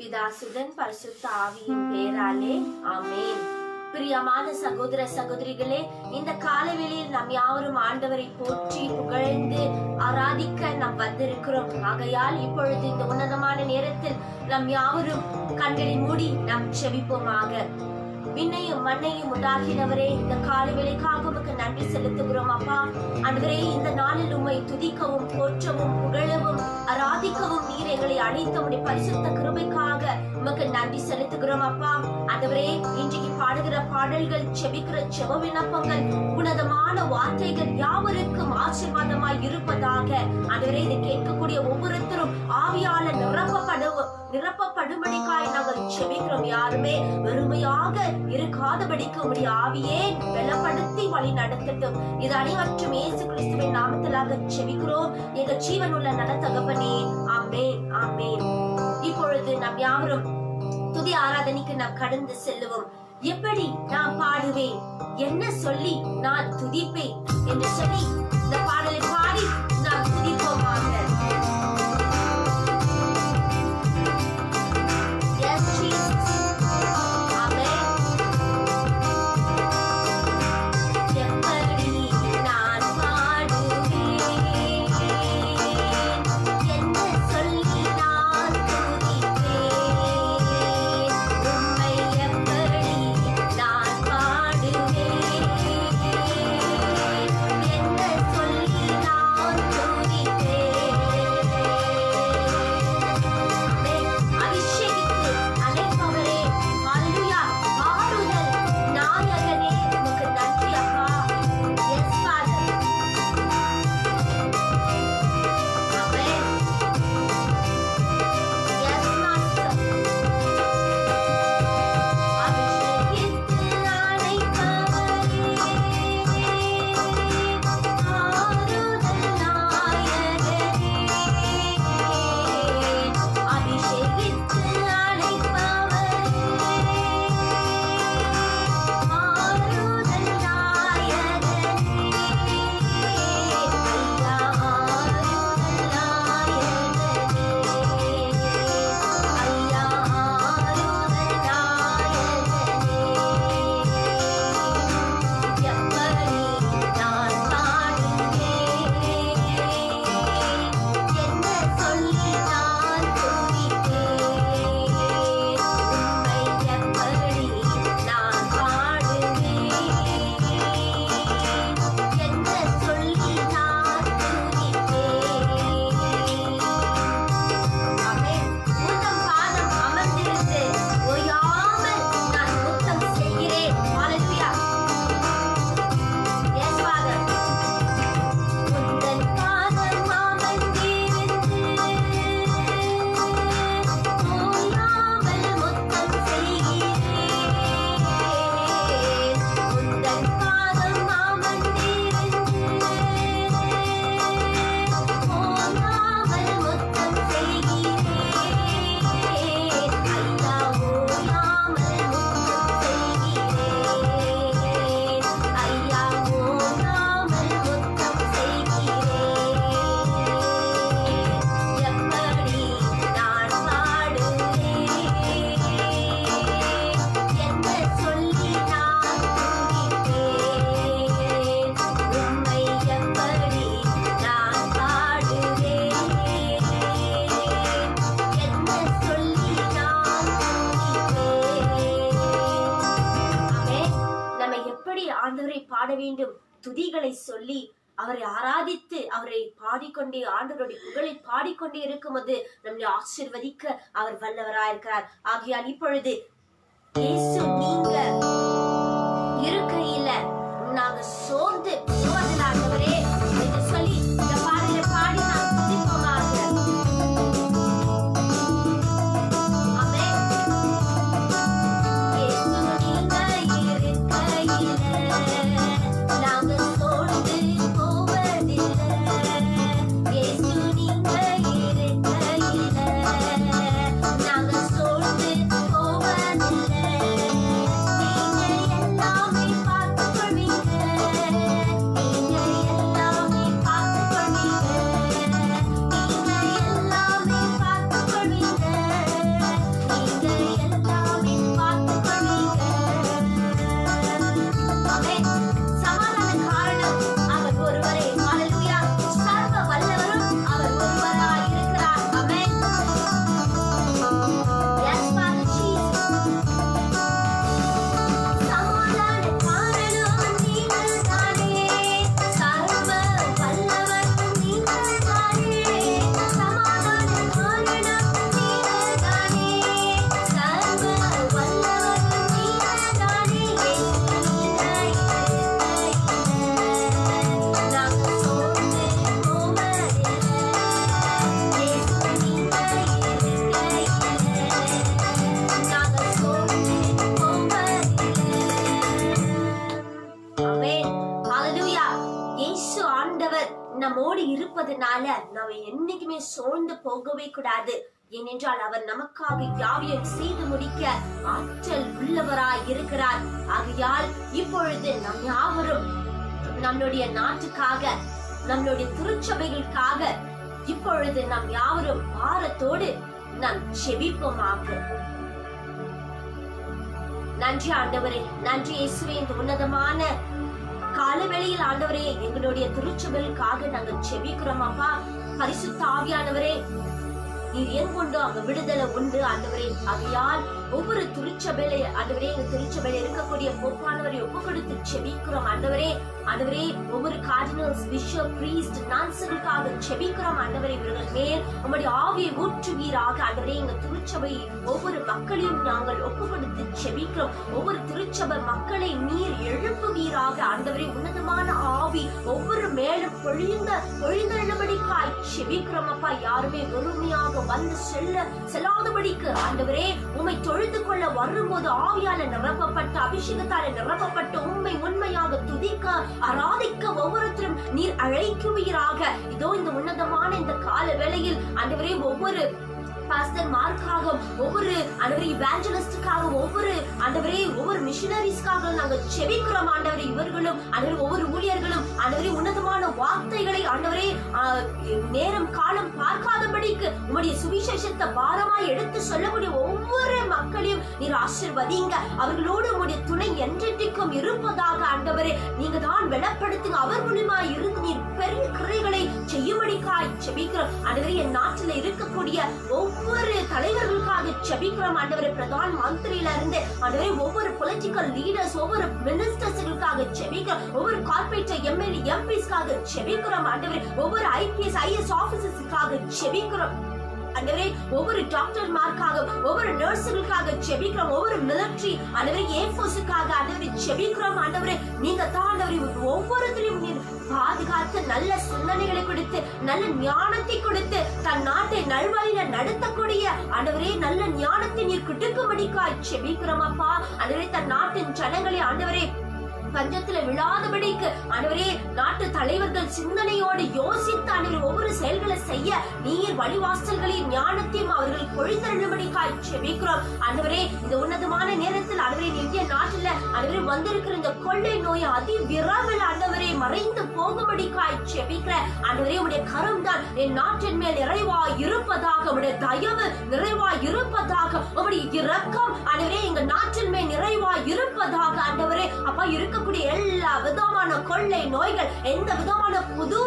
பிதாசுதன் பரிசுத்த ஆவியின் பேராலே ஆமென். பிரியமான சகோதர சகோதரிகளே, இந்த காலவெளியில் நாம் யாவரும் ஆண்டவரை போற்றி புகழ்ந்து ஆராதிக்க நாம் வந்திருக்கிறோம். ஆகையால் இப்பொழுது இந்த உன்னதமான நேரத்தில் நாம் யாவரும் கண்களை மூடி நாம் செபிப்போமாக. விண்ணையும் மண்ணையும் உண்டாக்கினவரே, இந்த காலவேளைக்காக உமக்கு நன்றி செலுத்துகிறோம் அப்பா. ஆண்டவரே, இந்த நாளில் உம்மை துதிக்கவும் போற்றவும் புகழவும் ஆராதிக்கவும் நீர் எங்களை அழைத்த உம்முடைய பரிசுத்த கிருபைக்காக உமக்கு நன்றி செலுத்துகிறோம் அப்பா. ஆண்டவரே, இன்றைக்கு பாடுகிற பாடல்கள், செபிக்கிற செப விண்ணப்பங்கள், உன்னதமான வார்த்தைகள் யாவருக்கும் ஆசீர்வாதமாய் இருப்பதாக. ஆண்டவரே, இதை கேட்கக்கூடிய ஒவ்வொருத்தரும் ஆவியால நிரப்பப்படும்படிக்காய் நாங்கள் செபிக்கிறோம். யாருமே வெறுமையாக இருக்காதபடிக்கு உம்முடைய ஆவியே பலப்படுத்தி வழி நடத்தட்டும். இது அனைவற்றும் இயேசு கிறிஸ்துவின் நாமத்திலாக செபிக்கிறோம் எங்கள் ஜீவன் உள்ள நல்ல தகப்பனே. ஆமென், ஆமென். இப்பொழுது நாம் யாவரும் துதி ஆராதனைக்கு நாம் கடந்து செல்லுவோம். எப்படி நான் பாடுவேன், என்ன சொல்லி நான் துதிப்பேன் என்று சொல்லி இந்த பாடலை பாடி நாம் துதிப்போமாக. பாட வேண்டும், துதிகளை சொல்லி அவரை ஆராதித்து அவரை பாடிக்கொண்டே ஆண்டவருடைய புகழை பாடிக்கொண்டே இருக்கும்போது நம்மளை ஆசீர்வதிக்க அவர் வல்லவராயிருக்கிறார். ஆகையால் இப்பொழுது இயேசு நீங்க இருக்கையில நாங்க சோர்ந்து ஆண்டவரே என்று சொல்லி இந்த பாடலை பாடி நாம் துதிப்போமாக. நாங்க சோர்ந்து போவதில்லை. நம்மோடு இருப்பதனால நாம் என்னைக்குமே சோர்ந்து போகவே கூடாது. ஏனென்றால் அவர் நமக்காக யாவையும் செய்து முடிக்க ஆற்றல் உள்ளவராய் இருக்கிறார். ஆகையால் இப்பொழுது நம் யாவரும் நம்மளுடைய நாட்டுக்காக, நம்மளுடைய திருச்சபைகளுக்காக இப்பொழுது நாம் யாவரும் பாரத்தோடு நாம் செபிப்போமாக. நன்றி ஆண்டவரே, நன்றி இயேசுவே. இந்த உன்னதமான காலவெளியில் ஆண்டவரே எங்களுடைய திருச்சபைகளுக்காக நாங்கள் செபிக்கிறோம் அப்பா. பரிசுத்த ஆவியானவரே, நீர் என் கொண்டு அங்க விடுதலை உண்டு ஆண்டவரே. ஆகையால் ஒவ்வொரு திருச்சபையில ஆண்டவரே, எங்க திருச்சபையில இருக்கக்கூடிய பொறுப்பானவரை ஒப்பு கொடுத்து செபிக்கிறோம் ஆண்டவரே. ஆண்டவரே, ஒவ்வொரு கார்டினல்ஸ், பிஷப், பிரீஸ்ட், நன்ஸ்களுக்காக செபிக்கிறோம் ஆண்டவரே. இவர்கள் மேல் உம்முடைய ஆவியை ஊற்றுவீராக ஆண்டவரே. எங்க திருச்சபை ஒவ்வொரு மக்களையும் நாங்கள் ஒப்பு கொடுத்து செபிக்கிறோம். ஒவ்வொரு திருச்சபை மக்களை நீர் எழுப்புவீராக ஆண்டவரே. உன்னதமான ஆவி ஒவ்வொரு மேலும் பொழிந்தபடிக்காய் செபிக்கிறோம் அப்பா. யாருமே வெறுமையாக வந்து செல்லாதபடிக்கு ஆண்டவரே, உம்மை தொழுது கொள்ள வரும்போது ஆவியால நிரப்பப்பட்ட, அபிஷேகத்தால நிரப்பப்பட்ட உண்மை உண்மையாக துதிக்க ஆராதிக்க ஒவ்வொருத்தரும் நீர் அழைக்குவீராக. இதோ இந்த உன்னதமான இந்த கால வேளையில் ஆண்டவரே ஒவ்வொரு பாஸ்டர் மார்க்காக, ஒவ்வொரு ஆண்டவரே இவாஞ்சலிஸ்டுக்காக, ஒவ்வொரு மிஷனரிஸ்க்காக நாங்கள் செபிக்கிறோம் ஆண்டவரே. இவர்களும் ஆண்டவரே ஒவ்வொரு ஊழியர்களும் ஆண்டவரே உன்னதமான வார்த்தைகளை ஆண்டவரே நேரம் காலம் பார்க்காதபடிக்கு உம்முடைய சுவிசேஷத்தை பாரமாய் எடுத்து சொல்லக்கூடிய ஒவ்வொரு மக்களையும் நீர் ஆசீர்வதிங்க. அவர்களோடு உம்முடைய துணை என்றென்றைக்கும் இருப்பதாக ஆண்டவரே நீங்க தான் வெளிப்படுத்துங்க. அவர் மூலமாய் இருந்து நீர் பெரிய கிரைகளை செய்யும்படிக்காய் செபிக்கிறோம் ஆண்டவரே. என் நாட்டில் இருக்கக்கூடிய ஒவ்வொரு தலைவர்களுக்காக செபிக்கிறோம் ஆண்டவரே. பிரதான் மந்திரியில இருந்து ஆண்டவரே ஒவ்வொரு பொலிட்டிக்கல் லீடர்ஸ், ஒவ்வொரு மினிஸ்டர்ஸ்களுக்காக செபிக்கிறோம். ஒவ்வொரு கார்ப்பரேட் எம்எல்ஏ எம்பிஸ்க்காக செபிக்கிறோம் ஆண்டவரே. ஒவ்வொரு ஐபிஎஸ் ஐஎஸ் ஆபீசர்ஸ்க்காக செபிக்கிறோம் ஆண்டவரே. ஒவ்வொரு டாக்டர்மார்க்காக, ஒவ்வொரு நர்ஸுகளுக்காக செபிக்கிறோம். ஒவ்வொரு மிலிட்டரி ஆண்டவரே ஏர்ஃபோர்ஸுக்காக ஆண்டவரே செபிக்கிறோம் ஆண்டவரே. நீங்க தான் ஆண்டவரே ஒவ்வொருத்தரையும் நீர் பாதுகாத்து நல்ல சிந்தனைகளை கொடுத்து, நல்ல ஞானத்தை கொடுத்து, தன் நாட்டை நல்வழியில நடத்தக்கூடிய ஆண்டவரே நல்ல ஞானத்தை நீர் கொடுக்கும்படிக்காய் செபிக்கிறோம் அப்பா. ஆண்டவரே தன் நாட்டின் ஜனங்களை ஆண்டவரே பஞ்சத்துல விழாதபடிக்கு ஆண்டவரே நாட்டு தலைவர்கள் சிந்தனையோடு யோசித்து ஆண்டவரே ஒவ்வொரு செயல்களை செய்ய நீர் வழிவாசல்களின் ஞானத்தையும் அவர்கள் பொழிந்தருளும்படிக்காய் செபிக்கிறோம் ஆண்டவரே. இந்த உன்னதமான நேரத்தில் ஆண்டவரே இந்திய நாட்டில் ஆண்டவரே வந்திருக்கிற இந்த கொள்ளை நோய் அதி விரைவில் ஆண்டவரே மறைந்து போகும்படிக்காய் செபிக்கிற ஆண்டவரே. உடைய கரம் தான் என் நாட்டின் மேல் நிறைவாய் இருப்பதாக, உடைய தயவு நிறைவாய் இருப்பதாக, உடைய இரக்கம் ஆண்டவரே எங்க நாட்டின் மேல் நிறைவாய் இருப்பதாக ஆண்டவரே. அப்பா இருக்க எல்லா விதமான கொள்ளை நோய்கள், எந்த விதமான புது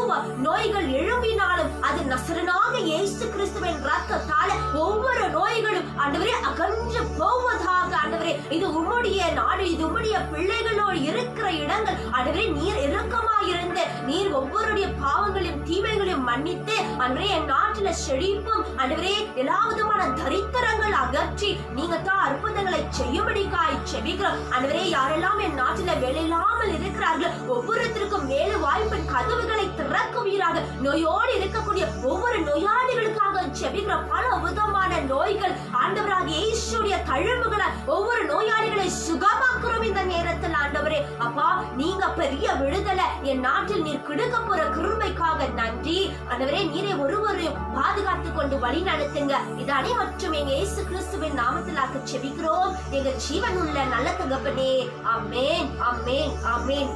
நோய்கள் எழும்பினாலும் அது நசரனாக இயேசு கிறிஸ்துவின் இரத்தத்தால ஒவ்வொரு நோய்களும் ஆண்டவரே அகன்று போவதாக ஆண்டவரே. இது உம்முடைய நாடு, இது உம்முடைய பிள்ளைகளோடு இருக்கிற இடங்கள் ஆண்டவரே. நீர் இரக்கமாயிருந்து நீர் ஒவ்வொருடைய பாவங்களையும் தீமைகளையும் மன்னித்து ஆண்டவரே என் நாட்டில செழிப்பும் ஆண்டவரே எல்லா விதமான தரித்திரங்கள் அகற்றி நீங்க தான் அற்புதங்களை செய்யும்படிக்காய் செபிக்கிறோம் ஆண்டவரே. யாரெல்லாம் என் நாட்டில வேலை இல்லாமல் இருக்கிறார்கள் ஒவ்வொருத்தருக்கும் வேலை வாய்ப்பின் கதவுகளை திறக்குவீராக. நோயோடு இருக்கக்கூடிய ஒவ்வொரு நோயாளிகளுக்காக செபிக்கிற பல விதமான நோய்கள் ஆண்டவராக இயேசுடைய தழும்புகளை ஒவ்வொரு நோயாளிகளை சுகமாக்குறோம் இந்த நேரத்தில் ஆண்டவரே. அப்பா நீங்க பெரிய விடுதலை என் நாட்டில் நீர் கொடுக்க போற கிருபைக்காக நன்றி ஆண்டவரே. நீரை ஒருவரையும் பாதுகாத்துக் கொண்டு வழி நடத்துங்க. இது அனைவற்றும் எங்க இயேசு கிறிஸ்துவின் நாமத்திலாக செபிக்கிறோம் எங்கள் ஜீவன் உள்ள நல்ல தகப்பனே. ஆமென் ஆமென் ஆமென்.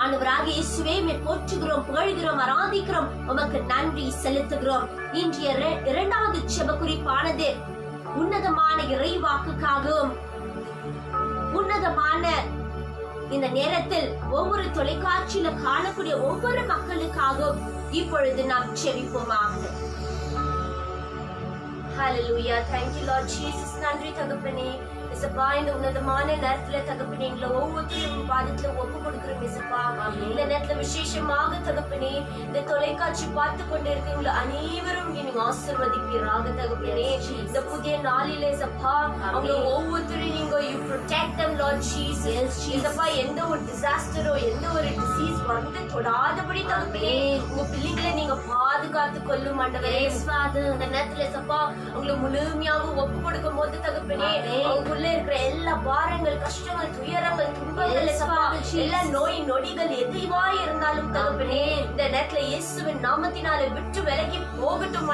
ஆண்டவராக இயேசுவே போற்றுகிறோம், புகழ்கிறோம், ஆராதிக்கிறோம், உமக்கு நன்றி செலுத்துகிறோம். இன்றைய இரண்டாவது ஜெப குறிப்பானது உன்னதமான இறைவாக்குக்காகவும் உன்னதமான இந்த நேரத்தில் ஒவ்வொரு தொலைக்காட்சியில காணக்கூடிய ஒவ்வொரு மக்களுக்காகவும் இப்பொழுது நாம் செபிப்போமாக. ஹல்லேலூயா. Thank you Lord Jesus. நன்றி தகப்பனே. இசப்பா இந்த உன்னதமான நேரத்துல தகப்பனே எங்களை ஒவ்வொருத்தரும் பாதத்துல ஒப்பு கொடுக்கிறோம் இசப்பா. இந்த நேரத்துல விசேஷமாக தகப்பனே இந்த தொலைக்காட்சி பார்த்து கொண்டு இருக்கவங்களை அனைவரும் நீங்க ஆசீர்வதிப்பீராக தகப்பனே. இந்த புதிய நாளில இசப்பா அவங்க ஒவ்வொருத்தரும் நீங்க you protect them Lord Jesus. இசப்பா எந்த ஒரு டிசாஸ்டரோ எந்த ஒரு டிசீஸ் வந்து தொடாதபடி தகப்பனே உங்க பிள்ளைங்களை நீங்க பாதுகாத்து கொள்ளும் ஆண்டவரே. இந்த நேரத்துல இசப்பா உங்களை முழுமையாக ஒப்பு கொடுக்கும் போது தகப்பனே அவங்க உள்ள இருக்கிற எல்லா பாரங்கள், கஷ்டங்கள், துயரங்கள், துன்பங்கள், எல்லா நோய் நொடிகள் எதுவாய் இருந்தாலும் தகப்பனே இந்த நேரத்துல இயேசுவின் நாமத்தினாலே விட்டு விலகி போகட்டும்.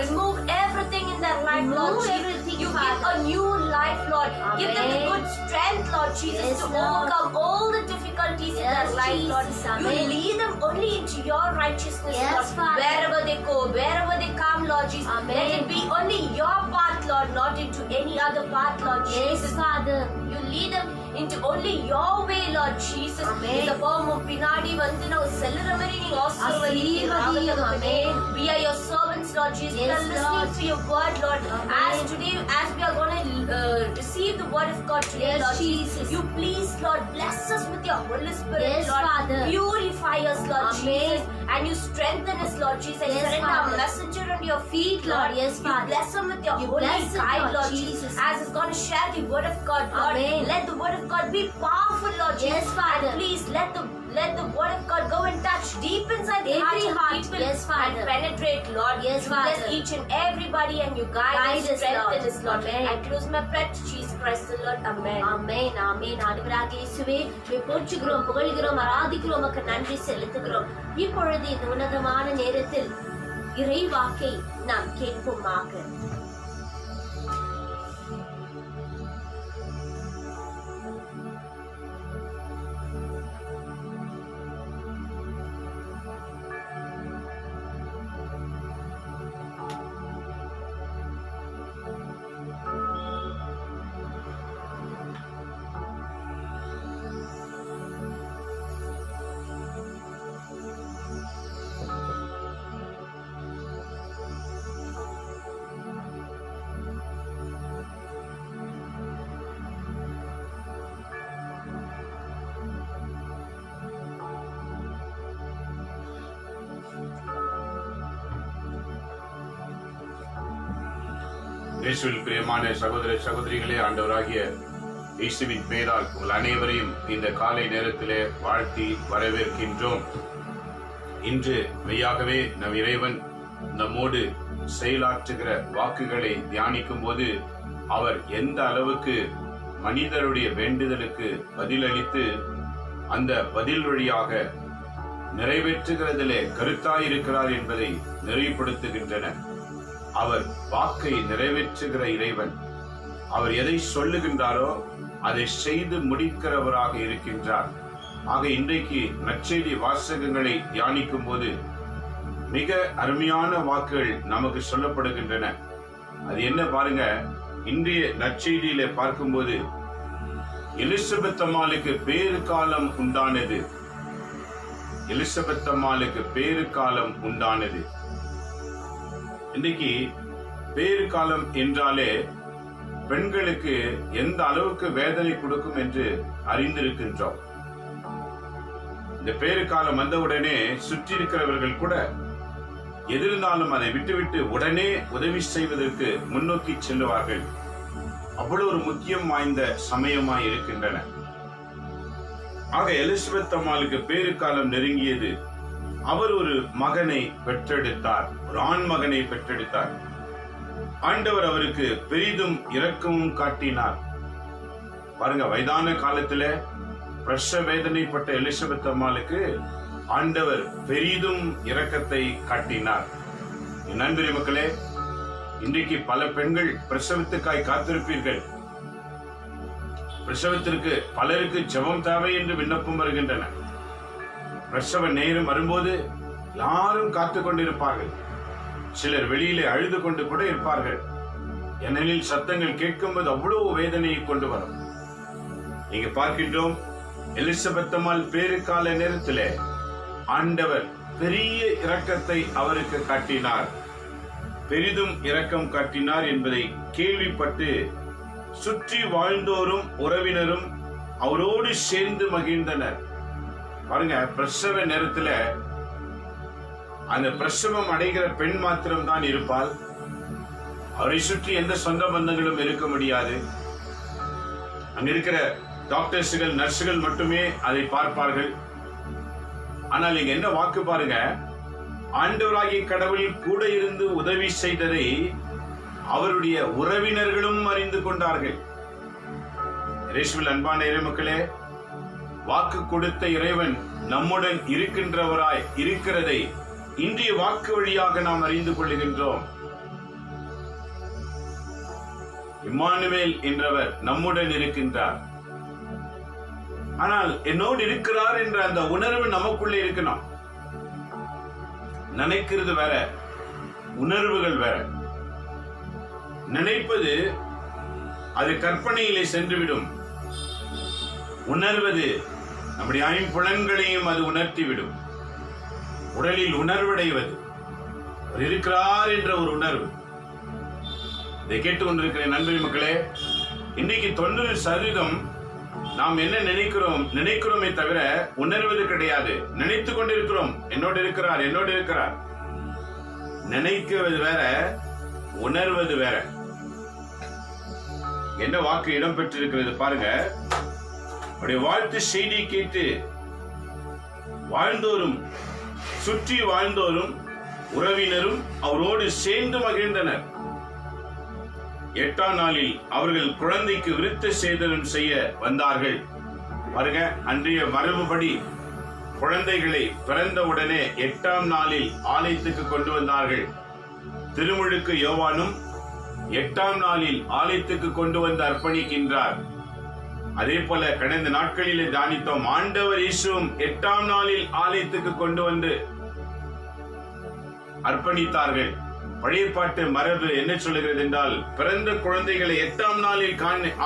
Remove everything in their life, Lord Jesus. You give a new life, Lord. Give them the good strength, Lord Jesus, to overcome all the difficulties in their life, Lord. You lead them only into your righteousness, Lord. Wherever they go, wherever they come, Lord Jesus, let it be only your path, Lord, not into any other path, Lord Jesus. Father, you lead them into only your way, Lord Jesus. இந்த பாவம் பின்னாடி வந்து நான் செல்லுற மாதிரி நீங்க ஆசீர்வதிங்க. We are your servants, Lord Jesus. We are listening to your word, Lord. As today, as we are going to receive the word of God today, Lord Jesus, you please, Lord, bless us with your Holy Spirit, Lord. Father. Purify us, Lord Jesus, and you strengthen us, Lord Jesus. I surrender our messenger on your feet, Lord. Yes, Father. You bless him with your holy guide, Lord Jesus, as he's going to share the word of God, Lord. Let the word of God be powerful, Lord Jesus. Yes, Father. And please let the word of God go and touch deep inside the heart of people. Yes, Father. And penetrate, Lord. Yes, Father. Bless each and everybody and you guide us, strengthen us, Lord. I close my prayer to Jesus Christ the Lord. Amen. Amen. Amen. ஆண்டவராகிய இயேசுவே, போற்றுகிறோம், புகழ்கிறோம், ஆராதிக்கிறோம், உமக்கு நன்றி செலுத்துகிறோம். இப்பொழுது இந்த உன்னதமான நேரத்தில் இறைவாக்கை நாம் கேட்போமாக. இயேசுவில் பிரியமான சகோதர சகோதரிகளே, ஆண்டவராகிய இயேசுவின் பெயரால் உங்கள் அனைவரையும் இந்த காலை நேரத்திலே வாழ்த்தி வரவேற்கின்றோம். இன்று மெய்யாகவே நம் இறைவன் நம்மோடு செயலாற்றுகிற வாக்குகளை தியானிக்கும் போது அவர் எந்த அளவுக்கு மனிதருடைய வேண்டுதலுக்கு பதிலளித்து அந்த பதில் வழியாக நிறைவேற்றுகிறதிலே கருத்தாயிருக்கிறார் என்பதை நிறைவுபடுத்துகின்றன. அவர் வாக்கை நிறைவேற்றுகிற இறைவன். அவர் எதை சொல்லுகின்றாரோ அதை செய்து முடிக்கிறவராக இருக்கின்றார். ஆக இன்றைக்கு நற்செய்தி வாசகங்களை தியானிக்கும் போது மிக அருமையான வாக்குகள் நமக்கு சொல்லப்படுகின்றன. அது என்ன பாருங்க, இன்றைய நற்செய்தியில பார்க்கும்போது எலிசபெத் அம்மாளுக்கு பேறு காலம் உண்டானது. எலிசபெத் அம்மாளுக்கு பேறு காலம் உண்டானது. இன்றைக்கு பேறு காலம் என்றாலே பெண்களுக்கு எந்த அளவுக்கு வேதனை கொடுக்கும் என்று அறிந்திருக்கின்றோம். இந்த பேறு காலம் வந்தவுடனே சுற்றி இருக்கிறவர்கள் கூட எதிர்ந்தாலும் அதை விட்டுவிட்டு உடனே உதவி செய்வதற்கு முன்னோக்கி செல்லுவார்கள். அவ்வளவு ஒரு முக்கியம் வாய்ந்த சமயமாய் இருக்கின்றன. ஆக எலிசபெத் அம்மாளுக்கு பேறு காலம் நெருங்கியது. அவர் ஒரு மகனை பெற்றெடுத்தார், ஒரு ஆண் மகனை பெற்றெடுத்தார். ஆண்டவர் அவருக்கு பெரிதும் இரக்கமும் காட்டினார். பாருங்க, வயதான காலத்துல பிரசவ வேதனைப்பட்ட எலிசபெத் அம்மாளுக்கு ஆண்டவர் பெரிதும் இரக்கத்தை காட்டினார். என் நண்பரே மக்களே, இன்றைக்கு பல பெண்கள் பிரசவத்துக்காய் காத்திருப்பீர்கள். பிரசவத்திற்கு பலருக்கு ஜெபம் தேவை என்று விண்ணப்பம் வருகின்றன. பிரசவ நேரம் வரும்போது யாரும் காத்து கொண்டிருப்பார்கள். சிலர் வெளியிலே அழுது கொண்டு கூட இருப்பார்கள். ஏனெனில் சத்தங்கள் கேட்கும்போது அவ்வளவு வேதனையை கொண்டு வரும். நீங்க பார்க்கின்றோம், எலிசபெத் அம்மாள் பேறு கால நேரத்திலே ஆண்டவர் பெரிய இரக்கத்தை அவருக்கு காட்டினார், பெரிதும் இரக்கம் காட்டினார் என்பதை கேள்விப்பட்டு சுற்றி வாழ்ந்தோரும் உறவினரும் அவரோடு சேர்ந்து மகிழ்ந்தனர். பாருங்க, பிரசவ நேரத்துல அந்த பிரசவம் அடைகிற பெண் மாத்திரம் தான் இருப்பாள். அவரை சுற்றி எந்த சொந்த பந்தங்களும் இருக்க முடியாது. அங்க இருக்கிற டாக்டர்ஸ்கள், நர்ஸுகள் மட்டுமே அதை பார்ப்பார்கள். ஆனால் இங்க என்ன வாக்கு பாருங்க, ஆண்டவராகிய கடவுள் கூட இருந்து உதவி செய்ததை அவருடைய உறவினர்களும் அறிந்து கொண்டார்கள். இயேசுவில் அன்பான இறைமக்களே, வாக்கு கொடுத்த இறைவன் நம்முடன் இருக்கின்றவராய் இருக்கிறதை இன்றைய வாக்கு வழியாக நாம் அறிந்து கொள்ளுகின்றோம். இம்மானுவேல் என்றவர் நம்முடன் இருக்கின்றார். ஆனால் என்னோடு இருக்கிறார் என்ற அந்த உணர்வு நமக்குள்ளே இருக்கணும். நினைக்கிறது வேற, உணர்வுகள் வேற. நினைப்பது அது கற்பனையிலே சென்றுவிடும். உணர்வது நம்முடைய ஐம்புலன்களையும் அது உணர்த்திவிடும். உடலில் உணர்வடைவது, அவர் இருக்கிறார் என்ற ஒரு உணர்வு. இதை கேட்டுக்கொண்டிருக்கிற நண்பர் மக்களே, இன்னைக்கு 90% நாம் என்ன நினைக்கிறோமே தவிர உணர்வது கிடையாது. நினைத்துக் கொண்டிருக்கிறோம், என்னோடு இருக்கிறார், என்னோடு இருக்கிறார். நினைக்கிறது வேற, உணர்வது வேற. என்ன வாக்கு இடம் பெற்றிருக்கிறது பாருங்க. அவருடைய வாழ்த்து செய்தி கேட்டு வாழ்ந்தோரும், சுற்றி வாழ்ந்தோரும், உறவினரும் அவரோடு சேர்ந்து மகிழ்ந்தனர். 8ஆம் நாளில் அவர்கள் குழந்தைக்கு விருத்த சேதனம் செய்ய வந்தார்கள். பாருங்க, அன்றைய மரபுபடி குழந்தைகளை பிறந்த உடனே 8ஆம் நாளில் ஆலயத்துக்கு கொண்டு வந்தார்கள். திருமுழுக்கு யோவானும் 8ஆம் நாளில் ஆலயத்துக்கு கொண்டு வந்து அர்ப்பணிக்கின்றார். அதே போல கடந்த நாட்களிலே தியானித்தோம், ஆண்டவர் இயேசுவும் 8ஆம் நாளில் ஆலயத்துக்கு கொண்டு வந்து அர்ப்பணித்தார்கள். பழைய பாட்டு மரபு என்ன சொல்லுகிறது என்றால், பிறந்த குழந்தைகளை 8ஆம் நாளில்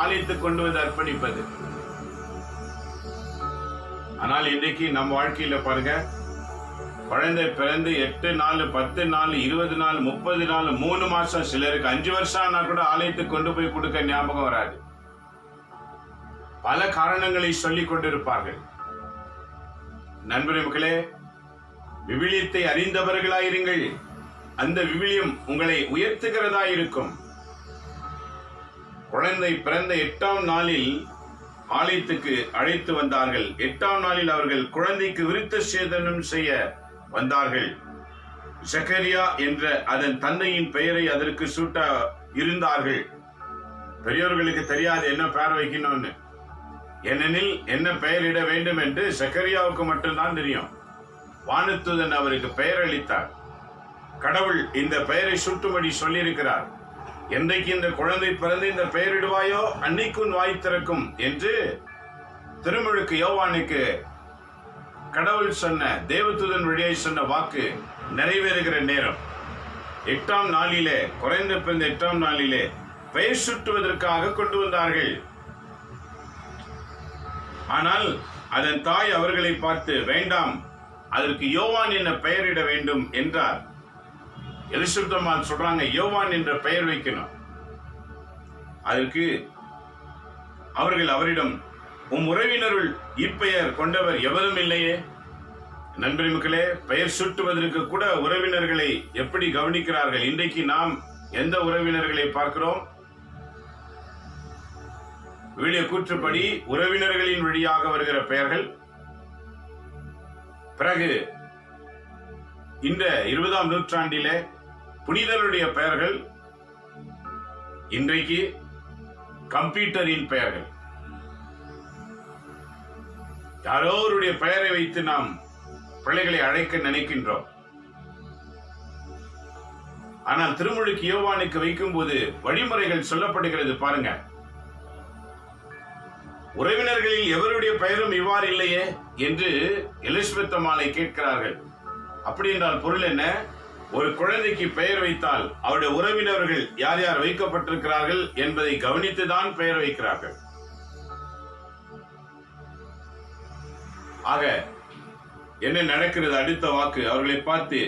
ஆலயத்துக்கு கொண்டு வந்து அர்ப்பணிப்பது. ஆனால் இன்றைக்கு நம் வாழ்க்கையில பாருங்க, குழந்தை பிறந்து 8 நாள், 10 நாள், 20 நாள், 30 நாள், 3 மாசம், சிலருக்கு 5 வருஷம் ஆனா கூட ஆலயத்துக்கு கொண்டு போய் கொடுக்க ஞாபகம் வராது. பல காரணங்களை சொல்லிக் கொண்டிருப்பார்கள். நண்பரே மக்களே, விவிலியத்தை அறிந்தவர்களாயிருங்கள். அந்த விவிலியம் உங்களை உயர்த்துகிறதா இருக்கும். குழந்தை பிறந்த 8ஆம் நாளில் ஆலயத்துக்கு அழைத்து வந்தார்கள். 8ஆம் நாளில் அவர்கள் குழந்தைக்கு விருத்த சேதனம் செய்ய வந்தார்கள். சக்கரியா என்ற அதன் தந்தையின் பெயரை அதற்கு சூட்ட இருந்தார்கள். பெரியோர்களுக்கு தெரியாது என்ன பெயர் வைக்கணும்னு. ஏனெனில் என்ன பெயரிட வேண்டும் என்று சக்கரியாவுக்கு மட்டும்தான் தெரியும். வானதூதன் அவருக்கு பெயர் அளித்தார். கடவுள் இந்த பெயரை சூட்டும்படி சொல்லியிருக்கிறார். என்றைக்கு இந்த குழந்தை பிறந்து இந்த பெயரிடுவாயோ அன்னைக்கு உன் வாய் திறக்கும் என்று திருமுழுக்கு யோவானுக்கு கடவுள் சொன்ன, தேவதூதன் வழியாய் சொன்ன வாக்கு நிறைவேறுகிற நேரம் 8ஆம் நாளிலே, குறைந்த பிறந்த 8ஆம் நாளிலே பெயர் சூட்டுவதற்காக கொண்டு வந்தார்கள். ஆனால் அதன் தாய் அவர்களை பார்த்து, வேண்டாம், அதற்கு யோவான் என்ற பெயரிட வேண்டும் என்றார். எலிசபெத் சொல்றாங்க, யோவான் என்ற பெயர் வைக்கணும். அதற்கு அவர்கள் அவரிடம், உம் உறவினருள் இப்பெயர் கொண்டவர் எவரும் இல்லையே. நண்பர் மக்களே, பெயர் சூட்டுவதற்கு கூட உறவினர்களை எப்படி கவனிக்கிறார்கள். இன்றைக்கு நாம் எந்த உறவினர்களை பார்க்கிறோம்? விவிலிய கூற்றுப்படி உறவினர்களின் வழியாக வருகிற பெயர்கள். பிறகு இந்த 20ஆம் நூற்றாண்டிலே புனிதருடைய பெயர்கள். இன்றைக்கு கம்ப்யூட்டரின் பெயர்கள். யாரோருடைய பெயரை வைத்து நாம் பிள்ளைகளை அழைக்க நினைக்கின்றோம். ஆனால் திருமுழுக்கு யோவானுக்கு வைக்கும் போது வழிமுறைகள் சொல்லப்படுகிறது பாருங்க. உறவினர்களில் எவருடைய பெயரும் இவ்வாறு இல்லையே என்று எலிசபெத் அம்மாளை கேட்கிறார்கள். அப்படி என்றால் பொருள் என்ன? ஒரு குழந்தைக்கு பெயர் வைத்தால் அவருடைய உறவினர்கள் யார் யார் வைக்கப்பட்டிருக்கிறார்கள் என்பதை கவனித்துதான் பெயர் வைக்கிறார்கள். ஆக என்ன நடக்கிறது? அடுத்த வாக்கு அவர்களை பார்த்து,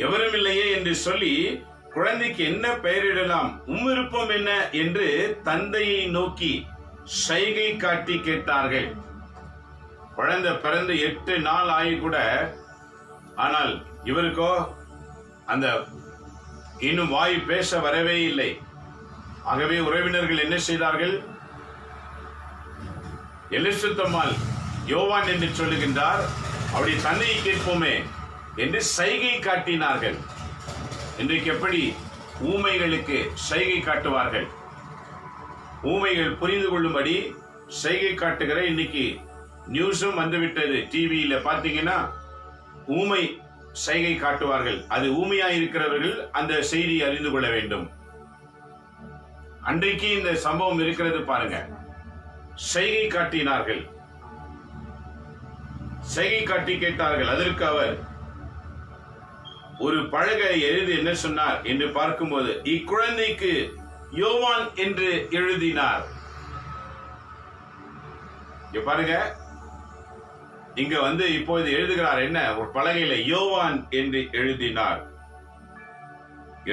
எவரும் இல்லையே என்று சொல்லி குழந்தைக்கு என்ன பெயரிடலாம், விருப்பம் என்ன என்று தந்தையை நோக்கி சைகை காட்டி கேட்டார்கள். குழந்தை பிறந்து 8 நாள் ஆகி கூட, ஆனால் இவருக்கோ அந்த இன்னும் வாய் பேச வரவே இல்லை. ஆகவே உறவினர்கள் என்ன செய்தார்கள்? எலிசபெத் அம்மாள் யோவான் என்று சொல்லுகின்றார், அவருடைய தன்னையை கேட்போமே என்று சைகை காட்டினார்கள். இன்றைக்கு எப்படி ஊமைகளுக்கு சைகை காட்டுவார்கள்? ஊமைகள் புரிந்து கொள்ளும்படி செய்கை காட்டுகிற இன்னைக்கு நியூஸும் வந்துவிட்டது. டிவியில பாத்தீங்கன்னா ஊமை செய்கை காட்டுவார்கள். அது ஊமையா இருக்கிறவர்கள் அந்த செய்தி அறிந்து கொள்ள வேண்டும். அன்றைக்கு இந்த சம்பவம் இருக்கிறது பாருங்க. செய்கை காட்டினார்கள், செய்கை காட்டி கேட்டார்கள். அதற்கு அவர் ஒரு பலகை எழுதி என்ன சொன்னார் என்று பார்க்கும்போது இக்குழந்தைக்கு யோவான் என்று எழுதினார். இங்க பாருங்க, இங்க இப்போது எழுதுகிறார் என்ன, ஒரு பலகையில யோவான் என்று எழுதினார்.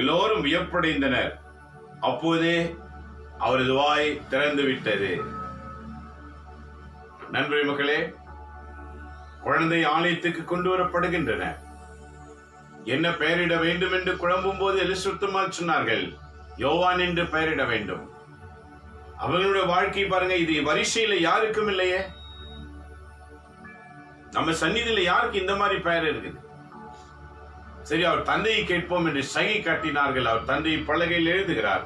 எல்லோரும் வியப்படைந்தனர். அப்போதே அவரது வாய் திறந்து விட்டது. நண்பரே மக்களே, குழந்தை ஆலயத்துக்கு கொண்டு வரப்படுகின்றன. என்ன பெயரிட வேண்டும் என்று குழம்பும் போது எலிசபெத் சொன்னார்கள், யோவான் என்று பெயரிட வேண்டும். அவர்களுடைய வாழ்க்கை பாருங்க, இது வரிசையில யாருக்கும் இல்லையே. நம்ம சந்நிதியில யாருக்கு இந்த மாதிரி பெயர் இருக்குது? சரி, அவர் தந்தையை கேட்போம் என்று சகை காட்டினார்கள். அவர் தந்தை பலகையில் எழுதுகிறார்,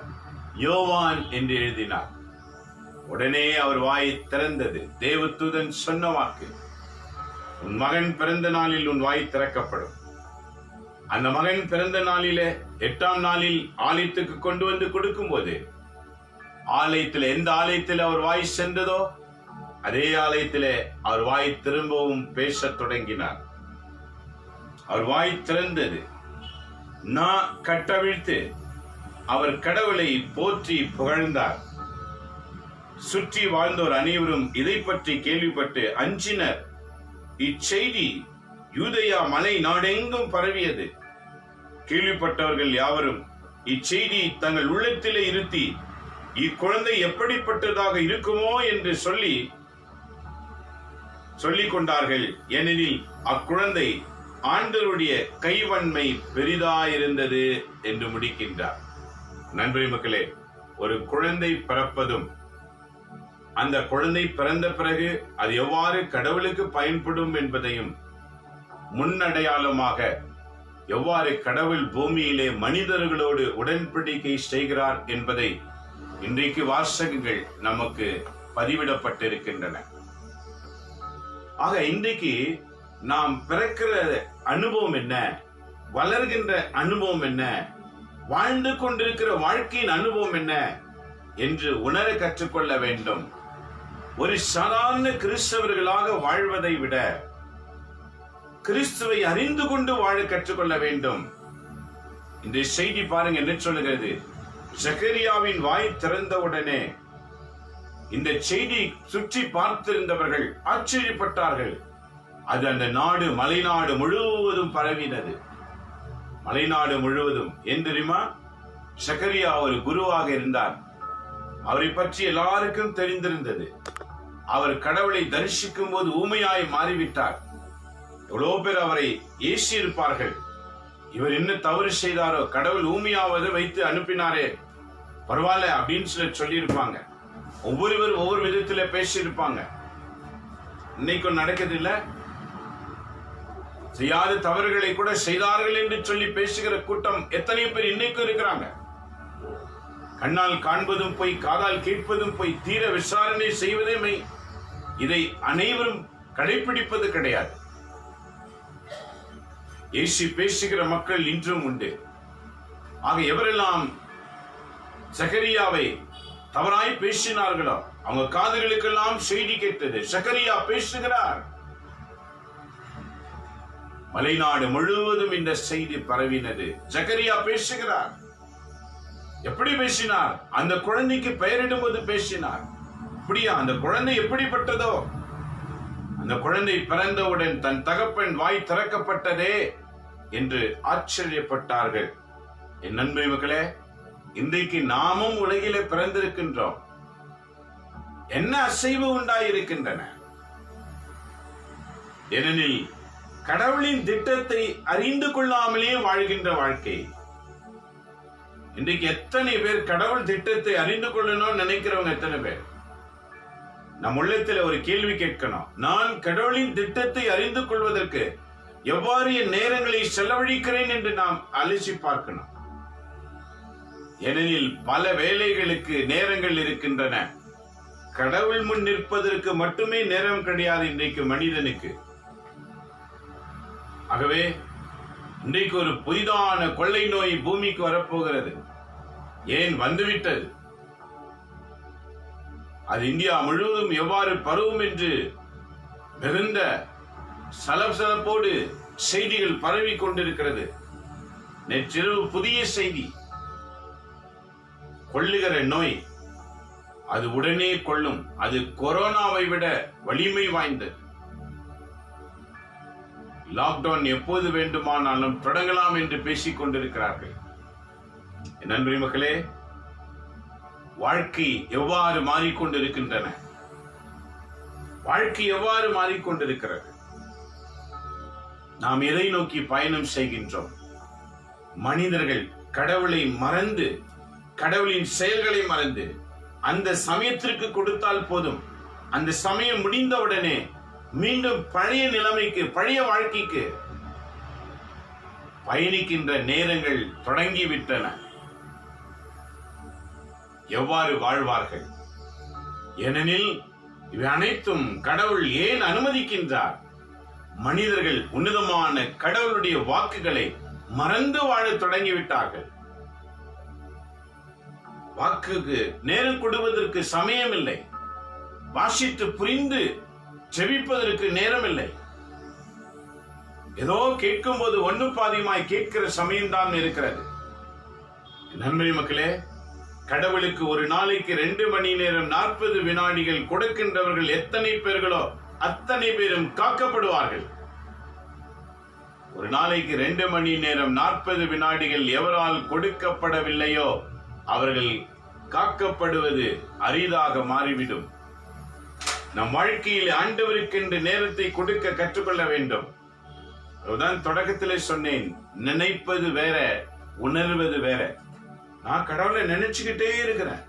யோவான் என்று எழுதினார். உடனே அவர் வாய் திறந்தது. தேவதூதன் சொன்ன வாக்கு, உன் மகன் பிறந்த நாளில் உன் வாய் திறக்கப்படும். அந்த மகன் பிறந்த நாளிலே 8ஆம் நாளில் ஆலயத்துக்கு கொண்டு வந்து கொடுக்கும் போது ஆலயத்தில் எந்த ஆலயத்தில் அவர் வாய் சென்றதோ அதே ஆலயத்திலே அவர் வாய் திரும்பவும் பேசத் தொடங்கினார். அவர் வாய் திறந்தது. நான் கட்டவிழ்த்து அவர் கடவுளை போற்றி புகழ்ந்தார். சுற்றி வாழ்ந்தோர் அனைவரும் இதை பற்றி கேள்விப்பட்டு அஞ்சினர். இச்செய்தி யூதேயா மலை நாடெங்கும் பரவியது. கேள்விப்பட்டவர்கள் யாவரும் இச்செய்தி தங்கள் உள்ளத்திலே இருத்தி இக்குழந்தை எப்படிப்பட்டதாக இருக்குமோ என்று சொல்லிக் கொண்டார்கள். ஏனெனில் அக்குழந்தை ஆண்டவருடைய கைவன்மை பெரிதாயிருந்தது என்று முடிக்கின்றார். நன்றி மக்களே, ஒரு குழந்தை பிறப்பதும் அந்த குழந்தை பிறந்த பிறகு அது எவ்வாறு கடவுளுக்கு பயன்படும் என்பதையும் முன்னடையாளமாக எவ்வாறு கடவுள் பூமியிலே மனிதர்களோடு உடன்படிக்கை செய்கிறார் என்பதை இன்றைக்கு வாசகங்கள் நமக்கு பதிவிடப்பட்டிருக்கின்றன. ஆக இன்றைக்கு நாம் பிறக்கிற அனுபவம் என்ன, வளர்கின்ற அனுபவம் என்ன, வாழ்ந்து கொண்டிருக்கிற வாழ்க்கையின் அனுபவம் என்ன என்று உணர கற்றுக்கொள்ள வேண்டும். ஒரு சாதாரண கிறிஸ்தவர்களாக வாழ்வதை விட கிறிஸ்துவை அறிந்து கொண்டு வாழ கற்றுக்கொள்ள வேண்டும். இந்த செய்தி பாருங்க என்ன சொல்லுகிறது. சகரியாவின் வாய் திறந்தவுடனே இந்த செய்தி சுற்றி பார்த்திருந்தவர்கள் ஆச்சரியப்பட்டார்கள். அது அந்த நாடு, மலைநாடு முழுவதும் பரவினது. மலைநாடு முழுவதும். ஏன் தெரியுமா? சகரியா ஒரு குருவாக இருந்தார். அவரை பற்றி எல்லாருக்கும் தெரிந்திருந்தது. அவர் கடவுளை தரிசிக்கும் போது ஊமையாய் மாறிவிட்டார். எவ்வளவு பேர் அவரை ஏசி இருப்பார்கள். இவர் என்ன தவறு செய்தாரோ, கடவுள் ஊமையாவது வைத்து அனுப்பினாரே, பரவாயில்ல அப்படின்னு சொல்லி இருப்பாங்க. ஒவ்வொருவர் ஒவ்வொரு விதத்துல பேசி இருப்பாங்க. இன்னைக்கும் நடக்குது இல்ல? செய்யாத தவறுகளை கூட செய்தார்கள் என்று சொல்லி பேசுகிற கூட்டம் எத்தனை பேர் இன்னைக்கும் இருக்கிறாங்க. கண்ணால் காண்பதும் போய், காதால் கேட்பதும் போய், தீர விசாரணை செய்வதே மெய். இதை அனைவரும் கடைபிடிப்பது கிடையாது. ஏசி பேசுகிற மக்கள் இன்றும் உண்டு. ஆக எவரெல்லாம் சகரியாவை தவறாய் பேசினார்களோ அவங்க காதுகளுக்கெல்லாம் செய்தி கேட்டது. சகரியா பேசுகிறார். மலைநாடு முழுவதும் இந்த செய்தி பரவினது. சகரியா பேசுகிறார். எப்படி பேசினார்? அந்த குழந்தைக்கு பெயரிடும்போது பேசினார். அப்படியா? அந்த குழந்தை எப்படிப்பட்டதோ, அந்த குழந்தை பிறந்தவுடன் தன் தகப்பன் வாய் திறக்கப்பட்டதே என்று ஆச்சரியப்பட்டார்கள். என் நண்பை மக்களே, இன்றைக்கு நாமும் உலகிலே பிறந்திருக்கின்றோம். என்ன அசைவு உண்டாயிருக்கின்றன? ஏனெனில் கடவுளின் திட்டத்தை அறிந்து கொள்ளாமலே வாழ்கின்ற வாழ்க்கை. இன்றைக்கு எத்தனை பேர் கடவுள் திட்டத்தை அறிந்து கொள்ளணும்னு நினைக்கிறவங்க எத்தனை பேர்? நம் உள்ளத்தில் ஒரு கேள்வி கேட்கணும். நான் கடவுளின் திட்டத்தை அறிந்து கொள்வதற்கு எவ்வாறு என் நேரங்களை செலவழிக்கிறேன் என்று நாம் அலசி பார்க்கணும். ஏனெனில் பல வேலைகளுக்கு நேரங்கள் இருக்கின்றன. கடவுள் முன் நிற்பதற்கு மட்டுமே நேரம் கிடையாது இன்றைக்கு மனிதனுக்கு. ஆகவே இன்றைக்கு ஒரு புதிதான கொள்ளை நோய் பூமிக்கு வரப்போகிறது. ஏன் வந்துவிட்டது? அது இந்தியா முழுவதும் எவ்வாறு பரவும் என்று மிகுந்த சலசலப்போடு செய்திகள் பரவி கொண்டிருக்கிறது. நேற்றிரவு புதிய செய்தி, கொள்ளுகிற நோய் அது உடனே கொள்ளும், அது கொரோனாவை விட வலிமை வாய்ந்தது. லாக்டவுன் எப்போது வேண்டுமானாலும் தொடங்கலாம் என்று பேசிக் கொண்டிருக்கிறார்கள். நன்றி மக்களே, வாழ்க்கை எவ்வாறு மாறிக்கொண்டிருக்கின்றன, வாழ்க்கை எவ்வாறு மாறிக்கொண்டிருக்கிறது. நாம் எதை நோக்கி பயணம் செய்கின்றோம்? மனிதர்கள் கடவுளை மறந்து, கடவுளின் செயல்களை மறந்து, அந்த சமயத்திற்கு கொடுத்தால் போதும், அந்த சமயம் முடிந்தவுடனே மீண்டும் பழைய நிலைமைக்கு, பழைய வாழ்க்கைக்கு பயணிக்கின்ற நேரங்கள் தொடங்கிவிட்டன. எவ்வாறு வாழ்வார்கள்? ஏனெனில் இவை அனைத்தும் கடவுள் ஏன் அனுமதிக்கின்றார்? மனிதர்கள் உன்னதமான கடவுளுடைய வாக்குகளை மறந்து வாழ தொடங்கிவிட்டார்கள். வாக்குக்கு நேரம் கொடுப்பதற்கு சமயம் இல்லை, வாசித்து புரிந்து செவிப்பதற்கு நேரம் இல்லை. ஏதோ கேட்கும் போது ஒன்னு பாதியமாய் கேட்கிற சமயம்தான் இருக்கிறது. நன்றி மக்களே, கடவுளுக்கு ஒரு நாளைக்கு 2 மணி நேரம் 40 வினாடிகள் கொடுக்கின்றவர்கள் எத்தனை பேர்களோ அத்தனை பேரும் காக்கப்படுவார்கள். ஒரு நாளைக்கு 2 மணி நேரம் 40 வினாடிகள் எவரால் கொடுக்கப்படவில்லையோ அவர்கள் காக்கப்படுவது அரிதாக மாறிவிடும். நம் வாழ்க்கையில் ஆண்டவருக்கென்று நேரத்தை கொடுக்க கற்றுக்கொள்ள வேண்டும். அதுதான் தொடக்கத்திலே சொன்னேன், நினைப்பது வேற, உணர்வது வேற. நான் கடவுளை நினைச்சுக்கிட்டே இருக்கிறேன்,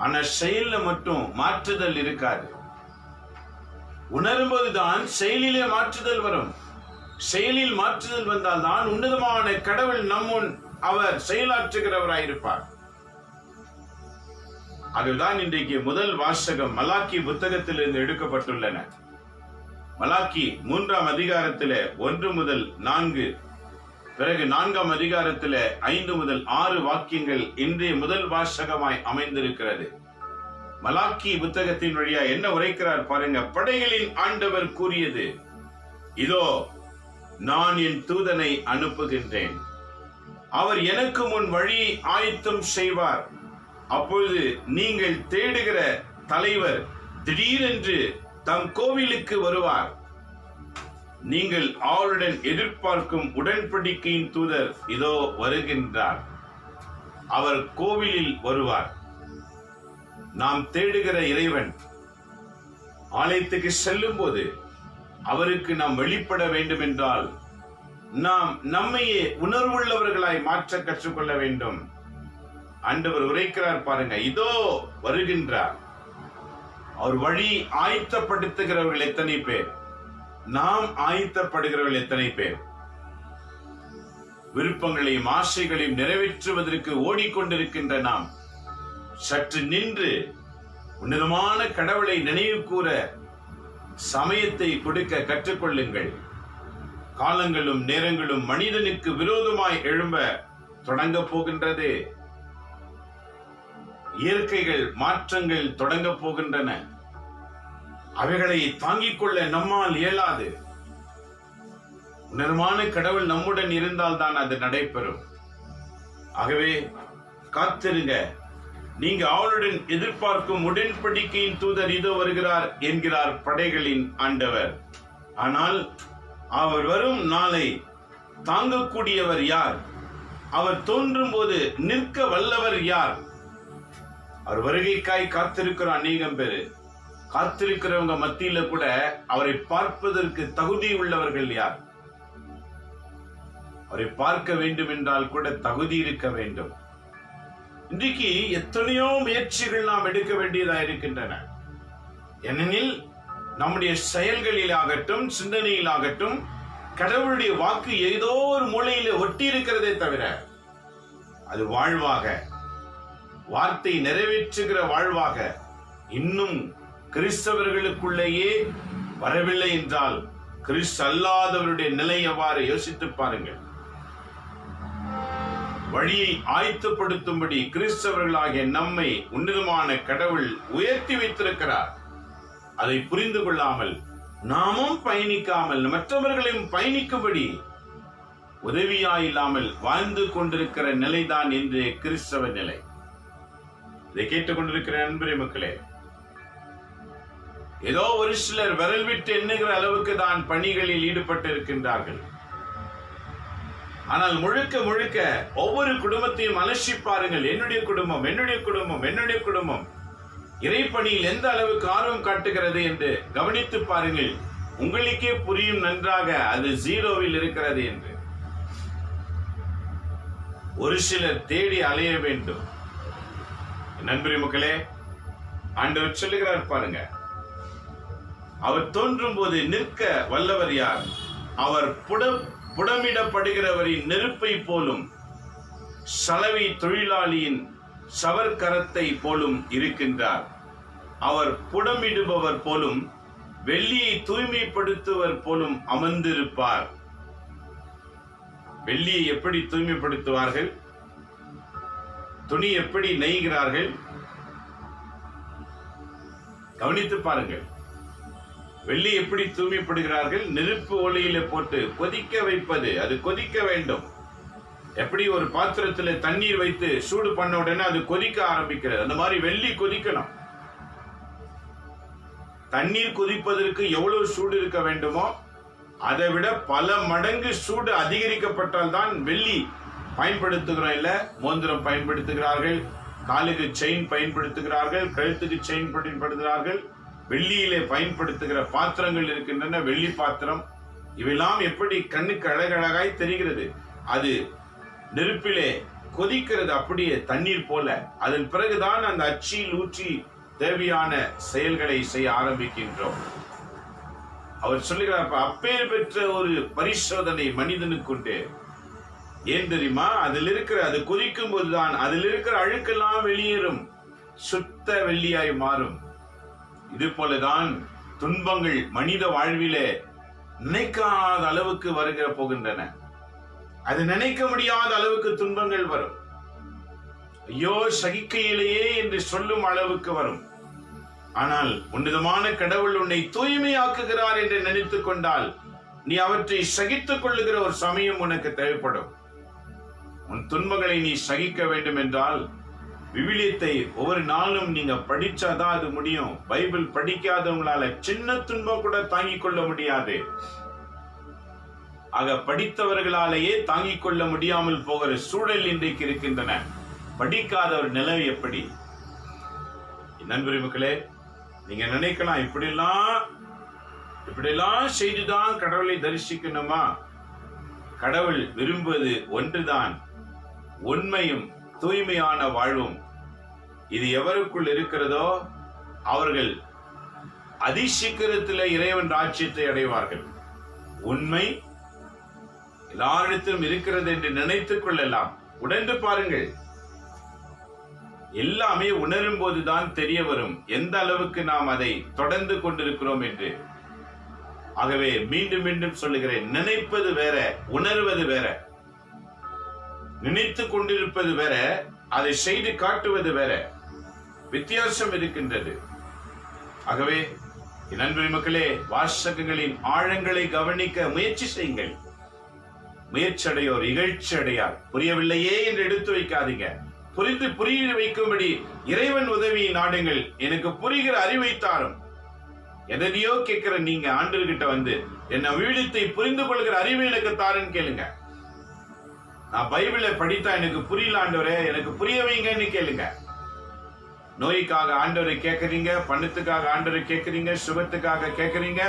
ஆனா செயல்ல மட்டும் மாற்றுதல் இருக்காது. உணரும்போதுதான் செயலிலே மாற்றுதல் வரும். செயலில் மாற்றுதல் வந்தால் தான் உன்னதமான கடவுள் நம்முன் அவர் செயலாற்றுகிறவராயிருப்பார். அதுதான் இன்றைக்கு முதல் வாசகம் மலாக்கி புத்தகத்திலிருந்து எடுக்கப்பட்டுள்ளன. மலாக்கி 3ஆம் அதிகாரத்திலே 1 முதல் 4, பிறகு 4ஆம் அதிகாரத்திலே 5 முதல் 6 வாக்கியங்கள் இன்றைய முதல் வாசகமாய் அமைந்திருக்கிறது. மலாக்கி புத்தகத்தின் வழியா என்ன உரைக்கிறார் பாருங்க. படைகளின் ஆண்டவர் கூறியது, இதோ நான் என் தூதனை அனுப்புகின்றேன், அவர் எனக்கு முன் வழியை ஆயத்தம் செய்வார். அப்பொழுது நீங்கள் தேடுகிற தலைவர் திடீரென்று தம் கோவிலுக்கு வருவார். நீங்கள் அவருடன் எதிர்பார்க்கும் உடன்படிக்கையின் தூதர் இதோ வருகின்றார், அவர் கோவிலில் வருவார். நாம் தேடுகிற இறைவன் ஆலயத்துக்கு செல்லும் போது அவருக்கு நாம் வெளிப்பட வேண்டும் என்றால் நாம் நம்மையே உணர்வுள்ளவர்களாய் மாற்ற கற்றுக்கொள்ள வேண்டும். ஆண்டவர் உரைக்கிறார் பாருங்க, இதோ வருகின்றார். அவர் வழி ஆயத்தப்படுத்துகிறவர்கள் எத்தனை பேர்? நாம் ஆயத்தப்படுகிறவர்கள் எத்தனை பேர்? விருப்பங்களையும் ஆசைகளையும் நிறைவேற்றுவதற்கு ஓடிக்கொண்டிருக்கின்ற நாம் சற்று நின்று உன்னதமான கடவுளை நினைவு கூற சமயத்தை கொடுக்க கற்றுக்கொள்ளுங்கள். காலங்களும் நேரங்களும் மனிதனுக்கு விரோதமாய் எழும்ப தொடங்க போகின்றது. இயற்கைகள் மாற்றங்கள் தொடங்க போகின்றன. அவைகளை தாங்கிக் கொள்ள நம்மால் இயலாது. உன்னதமான கடவுள் நம்முடன் இருந்தால் தான் அது நடைபெறும். ஆகவே காத்திருங்க. நீங்க அவளுடன் எதிர்பார்க்கும் உடன்படிக்கையின் தூதர் இதோ வருகிறார் என்கிறார் படைகளின் ஆண்டவர். ஆனால் அவர் வரும் நாளை தாங்கக்கூடியவர் யார்? அவர் தோன்றும் போது நிற்க வல்லவர் யார்? அவர் வருகைக்காய் காத்திருக்கிற அநேகம் பேரு, காத்திருக்கிறவங்க மத்தியில கூட அவரை பார்ப்பதற்கு தகுதி உள்ளவர்கள் யார்? அவரை பார்க்க வேண்டும் என்றால் கூட தகுதி இருக்க வேண்டும். இன்றைக்கு எத்தனையோ முயற்சிகள் நாம் எடுக்க வேண்டியதா இருக்கின்றன. ஏனெனில் நம்முடைய செயல்களில் ஆகட்டும், சிந்தனையில் ஆகட்டும், கடவுளுடைய வாக்கு ஏதோ ஒரு மூலையில ஒட்டி இருக்கிறதே தவிர அது வாழ்வாக, வார்த்தை நிறைவேற்றுகிற வாழ்வாக இன்னும் கிறிஸ்தவர்களுக்குள்ளேயே வரவில்லை என்றால் கிறிஸ்து அல்லாதவருடைய நிலை எவ்வாறு யோசித்து பாருங்கள். வழியை ஆயத்தப்படுத்தும்படி கிறிஸ்தவர்களாகிய நம்மை உன்னதமான கடவுள் உயர்த்தி வைத்திருக்கிறார். அதை புரிந்து கொள்ளாமல் நாமும் பயணிக்காமல் மற்றவர்களையும் பயணிக்கும்படி உதவியாயில்லாமல் வாழ்ந்து கொண்டிருக்கிற நிலைதான் இன்றைய கிறிஸ்தவ நிலை. இதை கேட்டுக்கொண்டிருக்கிற அன்பரே மக்களே, ஏதோ ஒரு சிலர் விரல் விட்டு எண்ணுகிற அளவுக்கு தான் பணிகளில் ஈடுபட்டு இருக்கின்றார்கள். ஆனால் முழுக்க முழுக்க ஒவ்வொரு குடும்பத்தையும் அலசி பாருங்கள். என்னுடைய குடும்பம், என்னுடைய குடும்பம், என்னுடைய குடும்பம் இறைப்பணியில் எந்த அளவுக்கு ஆர்வம் காட்டுகிறது என்று கவனித்து பாருங்கள். உங்களுக்கே புரியும் நன்றாக அது 0வில் இருக்கிறது என்று. ஒரு சிலர் தேடி அலைய வேண்டும். நண்பரே மக்களே, ஆண்டவர் சொல்லுகிறார் பாருங்க, அவர் தோன்றும் போது நிற்க வல்லவர் யார்? அவர் புடமிடப்படுகிறவரின் நெருப்பை போலும் சலவை தொழிலாளியின் சவர்க்கரத்தை போலும் இருக்கின்றார். அவர் புடமிடுபவர் போலும் வெள்ளியை தூய்மைப்படுத்துவர் போலும் அமர்ந்திருப்பார். வெள்ளியை எப்படி தூய்மைப்படுத்துவார்கள்? துணி எப்படி நெய்கிறார்கள்? கவனித்து பாருங்கள். வெள்ளி எப்படி தூய்மைப்படுகிறார்கள்? நெருப்பு ஒளியில போட்டு கொதிக்க வைப்பது. அது கொதிக்க வேண்டும். எப்படி ஒரு பாத்திரத்துல தண்ணீர் வைத்து சூடு பண்ண உடனே அது கொதிக்க ஆரம்பிக்கிறது, அந்த மாதிரி வெள்ளி கொதிக்கணும். தண்ணீர் கொதிப்பதற்கு எவ்வளவு சூடு இருக்க வேண்டுமோ அதை விட பல மடங்கு சூடு அதிகரிக்கப்பட்டால் தான் வெள்ளி பயன்படுத்துகிறோம். இல்ல, மோதிரம் பயன்படுத்துகிறார்கள், காலுக்கு செயின் பயன்படுத்துகிறார்கள், கழுத்துக்கு செயின் பயன்படுத்துகிறார்கள். வெள்ளியிலே பயன்படுத்துகிற பாத்திரங்கள் இருக்கின்றன, வெள்ளி பாத்திரம். இவையெல்லாம் எப்படி கண்ணுக்கு அழகழகாய் தெரிகிறது. அது நெருப்பிலே கொதிக்கிறது, அப்படியே தண்ணீர் போல. அதன் பிறகுதான் அந்த அச்சில் ஊற்றி தேவையான செயல்களை செய்ய ஆரம்பிக்கின்றோம். அவர் சொல்லுகிறார், அப்பேர் பெற்ற ஒரு பரிசோதனை மனிதனுக்கு உண்டு. ஏன் தெரியுமா? அது கொதிக்கும் போதுதான் அதில் இருக்கிற அழுக்கெல்லாம் வெளியேறும், சுத்த வெள்ளியாய் மாறும். இது போலதான் துன்பங்கள் மனித வாழ்விலே நினைக்காத அளவுக்கு வருகிற போகின்றன. அது நினைக்க முடியாத அளவுக்கு துன்பங்கள் வரும். ஐயோ சகிக்கையிலேயே என்று சொல்லும் அளவுக்கு வரும். ஆனால் உன்னதமான கடவுள் உன்னை தூய்மையாக்குகிறார் என்று நினைத்துக் கொண்டால் நீ அவற்றை சகித்துக் கொள்ளுகிற ஒரு சமயம் உனக்கு தேவைப்படும். உன் துன்பங்களை நீ சகிக்க வேண்டும் என்றால் விவிலியத்தை ஒவ்வொரு நாளும் நீங்க படிச்சாதான் அது முடியும். பைபிள் படிக்காதவங்களால சின்ன துன்பம் கூட தாங்கிக் கொள்ள முடியாது. ஆக படித்தவர்களாலேயே தாங்கிக் கொள்ள முடியாமல் போகிற சூழல் இன்றைக்கு இருக்கின்றன. படிக்காத ஒரு நிலை எப்படி? நண்பரே மக்களே, நீங்க நினைக்கலாம், இப்படியெல்லாம் செய்துதான் கடவுளை தரிசிக்கணுமா? கடவுள் விரும்புவது ஒன்றுதான், உண்மையும் தூய்மையான வாழ்வும். இது எவருக்குள் இருக்கிறதோ அவர்கள் அதிசீக்கிரத்தில் இறைவன் ராஜ்யத்தை அடைவார்கள். உண்மை எல்லாரிடத்திலும் இருக்கிறது என்று நினைத்துக் கொள்ளலாம். உணர்ந்து பாருங்கள். எல்லாமே உணரும் போதுதான் தெரிய வரும் எந்த அளவுக்கு நாம் அதை தொடர்ந்து கொண்டிருக்கிறோம் என்று. ஆகவே மீண்டும் மீண்டும் சொல்லுகிறேன், நினைப்பது வேற, உணர்வது வேற. நினைத்து கொண்டிருப்பது வேற, அதை செய்து காட்டுவது வேற. வித்தியாசம் இருக்கின்றது. ஆகவே நண்பரே மக்களே, வாசகங்களின் ஆழங்களை கவனிக்க முயற்சி செய்யுங்கள். முயற்சி அடையோர் இகழ்ச்சி அடையார். புரியவில்லையே என்று எடுத்து வைக்காதீங்க. புரிய வைக்கும்படி இறைவன் உதவியை நாடுங்கள். எனக்கு புரிகிற அறிவை தாரும். எதையோ கேட்கிற நீங்க ஆண்டவர்கிட்ட வந்து என்ன விவிலியத்தை புரிந்து கொள்கிற அறிவை எனக்கு தாருன்னு கேளுங்க. நான் பைபிளை படித்தா எனக்கு புரியல ஆண்டவரே, எனக்கு புரிய வைங்கன்னு கேளுங்க. நோய்க்காக ஆண்டவரை கேட்கறீங்க, பணத்துக்காக ஆண்டவரை கேட்கறீங்க, சுகத்துக்காக கேட்கறீங்க,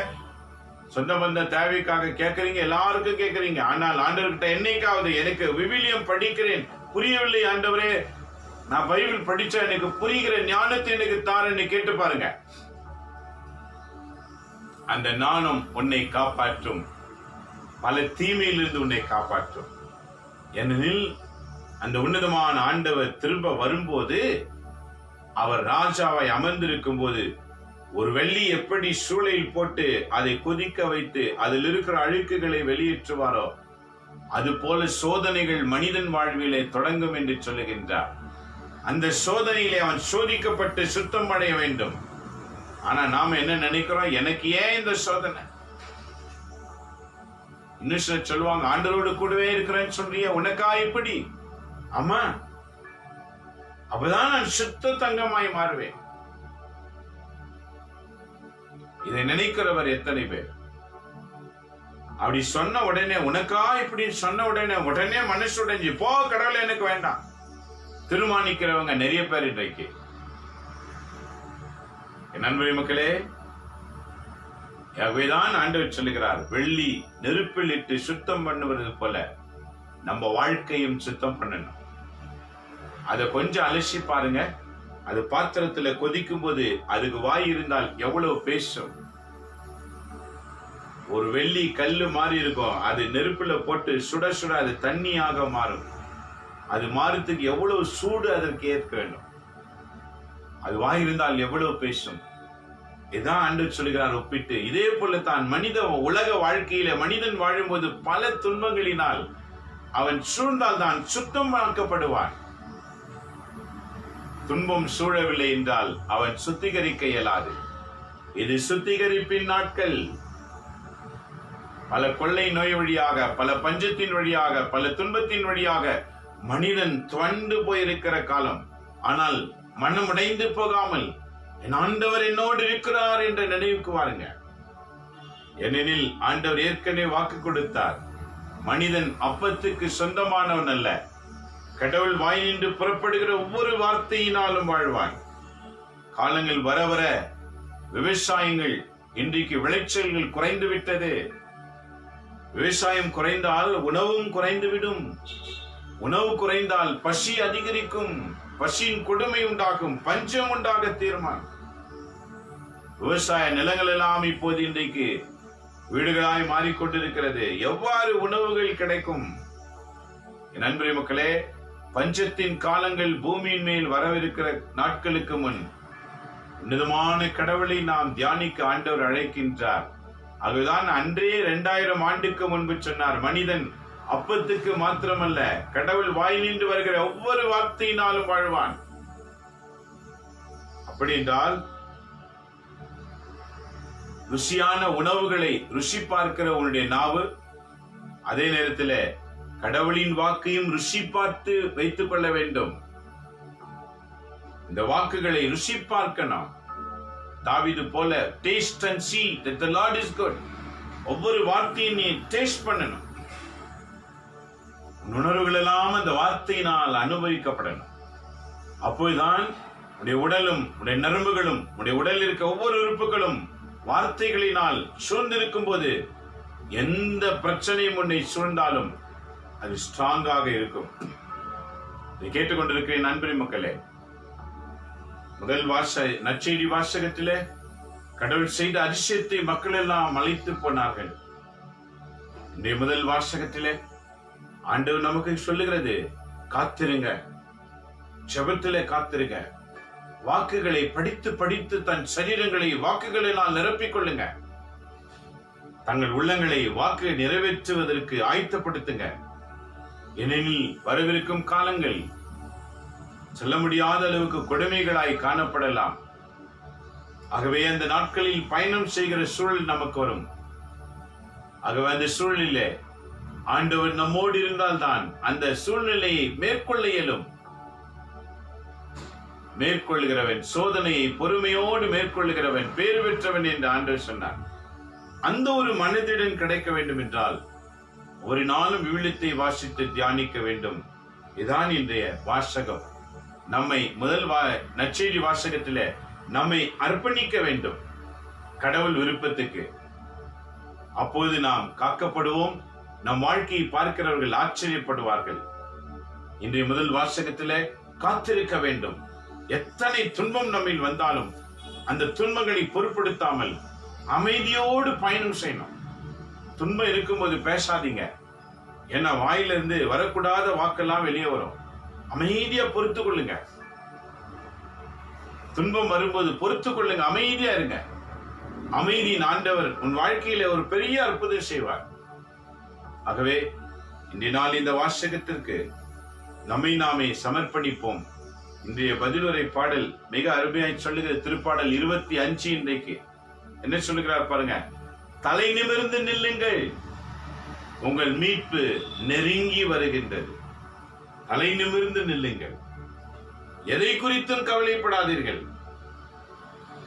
சொந்த பந்த தேவைக்காக கேட்கறீங்க, எல்லாருக்கும் கேட்கறீங்க. ஆனால் ஆண்டவர்கிட்ட என்னைக்காவது எனக்கு விவிலியம் படிக்கிறேன், புரியவில்லை ஆண்டவரே, நான் பைபிள் படிச்சா எனக்கு புரிகிற ஞானத்தை எனக்கு தாருன்னு கேட்டு பாருங்க. அந்த ஞானம் உன்னை காப்பாற்றும், பல தீமையிலிருந்து உன்னை காப்பாற்றும். ஏனெனில் அந்த உன்னதமான ஆண்டவர் திரும்ப வரும்போது அவர் ராஜாவை அமர்ந்திருக்கும் போது ஒரு வெள்ளி எப்படி சூளையில் போட்டு அதை கொதிக்க வைத்து அதில் இருக்கிற அழுக்குகளை வெளியேற்றுவாரோ அது போல சோதனைகள் மனிதன் வாழ்விலே தொடங்கும் என்று சொல்லுகின்றார். அந்த சோதனையிலே அவன் சோதிக்கப்பட்டு சுத்தம் அடைய வேண்டும். ஆனா நாம என்ன நினைக்கிறோம், எனக்கு ஏன் இந்த சோதனை? இன்னும் சிலர் சொல்லுவாங்க, ஆண்டவரோடு கூடவே இருக்கிறேன்னு சொல்றிய, உனக்கா இப்படி? ஆமா, அப்பதான் நான் சுத்த தங்கமாய் மாறுவேன். இதை நினைக்கிறவர் எத்தனை பேர்? அப்படி சொன்ன உடனே, உனக்கா இப்படி சொன்ன உடனே மனசு உடைஞ்சு போ, கடவுளை எனக்கு வேண்டாம் தீர்மானிக்கிறவங்க நிறைய பேர் இன்றைக்கு. என் நண்பரே மக்களே, ஆகவேதான் ஆண்டவர் சொல்லுகிறார், வெள்ளி நெருப்பில் இட்டு சுத்தம் பண்ணுவது போல நம்ம வாழ்க்கையும் சுத்தம் பண்ணணும். அதை கொஞ்சம் அலசி பாருங்க. அது பாத்திரத்துல கொதிக்கும் போது அதுக்கு வாய் இருந்தால் எவ்வளவு பேசும். ஒரு வெள்ளி கல்லு மாதிரி இருக்கும், அது நெருப்புல போட்டு சுட சுட அது தண்ணியாக மாறும். அது மாறத்துக்கு எவ்வளவு சூடு அதற்கு ஏற்க வேண்டும். அது வாய் இருந்தால் எவ்வளவு பேசும். இதான் ஆண்டவர் சொல்கிறார் ஒப்பிட்டு. இதே போல தான் மனித உலக வாழ்க்கையில மனிதன் வாழும்போது பல துன்பங்களினால் அவன் சூழ்ந்தால் தான் சுத்தமாக்கப்படுவான். துன்பம் சூழவில்லை என்றால் அவன் சுத்திகரிக்க இயலாது. இது சுத்திகரிப்பின் நாட்கள். பல கொள்ளை நோய் வழியாக, பல பஞ்சத்தின் வழியாக, பல துன்பத்தின் வழியாக மனிதன் துவண்டு போயிருக்கிற காலம். ஆனால் மனமுடைந்து போகாமல் என் ஆண்டவர் என்னோடு இருக்கிறார் என்ற நினைவுக்கு வாருங்க. ஏனெனில் ஆண்டவர் ஏற்கனவே வாக்கு கொடுத்தார், மனிதன் அப்பத்துக்கு சொந்தமானவன் அல்ல, கடவுள் வாயினின்று புறப்படுகிற ஒவ்வொரு வார்த்தையினாலும் வாழ்வான். காலங்கள் வர வர விவசாயங்கள், இன்றைக்கு விளைச்சல்கள் குறைந்து விட்டது. விவசாயம் குறைந்தால் உணவும் குறைந்துவிடும். உணவு குறைந்தால் பசி அதிகரிக்கும். பசியின் கொடுமை உண்டாகும், பஞ்சம் உண்டாக தீர்மானம். விவசாய நிலங்கள் எல்லாம் இப்போது இன்றைக்கு வீடுகளாய் மாறிக்கொண்டிருக்கிறது. எவ்வாறு உணவுகள் கிடைக்கும்? என் அன்பு மக்களே, பஞ்சத்தின் காலங்கள் பூமியின் மேல் வரவிருக்கிற நாட்களுக்கு முன் உன்னதமான கடவுளை நாம் தியானிக்க ஆண்டவர் அழைக்கின்றார். அதுதான் அன்றே 2000 ஆண்டுக்கு முன்பு சொன்னார், மனிதன் அப்பத்துக்கு மாத்திரமல்ல, கடவுள் வாயினின்று வருகிற ஒவ்வொரு வார்த்தையினாலும் வாழ்வான். அப்படி என்றால் ருசியான உணவுகளை ருசி பார்க்கிற உன்னுடைய நாவு, அதே நேரத்தில் கடவுளின் வாக்கையும் ருசி பார்த்து வைத்துக் கொள்ள வேண்டும். இந்த வாக்குகளை ருசி பார்க்கணும். தாவீது போல taste and see that the Lord is good. ஒவ்வொரு வார்த்தையும் நீ டேஸ்ட் பண்ணணும். உணர்வுகள் எல்லாம் அந்த வார்த்தையினால் அனுபவிக்கப்படணும். அப்போதுதான் உடைய உடலும் உடைய நரம்புகளும் உடைய உடலில் இருக்க ஒவ்வொரு உறுப்புகளும் வார்த்தைகளினால் சூழ்ந்திருக்கும் போது எந்த பிரச்சனையும் உன்னை சூழ்ந்தாலும் அது ஸ்ட்ராங்காக இருக்கும். இதை கேட்டுக்கொண்டிருக்கிற நண்பரி மக்களே, முதல் நற்செய்தி வாசகத்திலே கடவுள் செய்த அதிசயத்தை மக்கள் எல்லாம் அழைத்து போனார்கள். இன்றைய முதல் வாசகத்திலே ஆண்டவர் நமக்கு சொல்லுகிறது, காத்திருங்க, ஜெபத்திலே காத்திருங்க, வாக்குகளை படித்து படித்து தன் சரீரங்களை வாக்குகளினால் நிரப்பிக் கொள்ளுங்க, தங்கள் உள்ளங்களை வாக்கு நிறைவேற்றுவதற்கு ஆயத்தப்படுத்துங்க. ஏனெனில் வரவிருக்கும் காலங்கள் சொல்ல முடியாத அளவுக்கு கொடுமைகளாய் காணப்படலாம். ஆகவே அந்த நாட்களில் பயணம் செய்கிற சூழல் நமக்கு வரும். ஆகவே அந்த சூழலிலே ஆண்டவர் நம்மோடு இருந்தால்தான் அந்த சூழ்நிலையை மேற்கொள்ள இயலும். மேற்கொள்கிறவன், சோதனையை பொறுமையோடு மேற்கொள்கிறவன் பேறு பெற்றவன் என்று ஆண்டவர் சொன்னார். அந்த ஒரு மனதிடன் கிடைக்க வேண்டும் என்றால் ஒரு நாளும் விவிலியத்தை வாசித்து தியானிக்க வேண்டும். இதான் இன்றைய வாசகம். நம்மை முதல் நற்செய்தி வாசகத்திலே நம்மை அர்ப்பணிக்க வேண்டும் கடவுள் விருப்பத்துக்கு. அப்போது நாம் காக்கப்படுவோம். நம் வாழ்க்கையை பார்க்கிறவர்கள் ஆச்சரியப்படுவார்கள். இன்றைய முதல் வாசகத்திலே காத்திருக்க வேண்டும். எத்தனை துன்பம் நம்மில் வந்தாலும் அந்த துன்பங்களை பொருட்படுத்தாமல் அமைதியோடு பயணம் செய்யணும். துன்பம் இருக்கும்போது பேசாதீங்க. ஏன்னா வாயிலிருந்து வரக்கூடாத வாக்கெல்லாம் வெளியே வரும். அமைதியா பொறுத்து கொள்ளுங்க. துன்பம் வரும்போது பொறுத்துக் கொள்ளுங்க, அமைதியா இருங்க. அமைதியின் ஆண்டவர் உன் வாழ்க்கையில ஒரு பெரிய அற்புதம் செய்வார். ஆகவே இன்றைய நாள் இந்த வாசகத்திற்கு நம்மை நாமே சமர்ப்பணிப்போம். இன்றைய பதிலுரை பாடல் மிக அருமையாய் சொல்லுகிற திருப்பாடல் 25 இன்றைக்கு என்ன சொல்லுகிறார் பாருங்க. தலை நிமிர்ந்து நில்லுங்கள், உங்கள் மீட்பு நெருங்கி வருகின்றது. தலை நிமிர்ந்து நில்லுங்கள், எதை குறித்தும் கவலைப்படாதீர்கள்.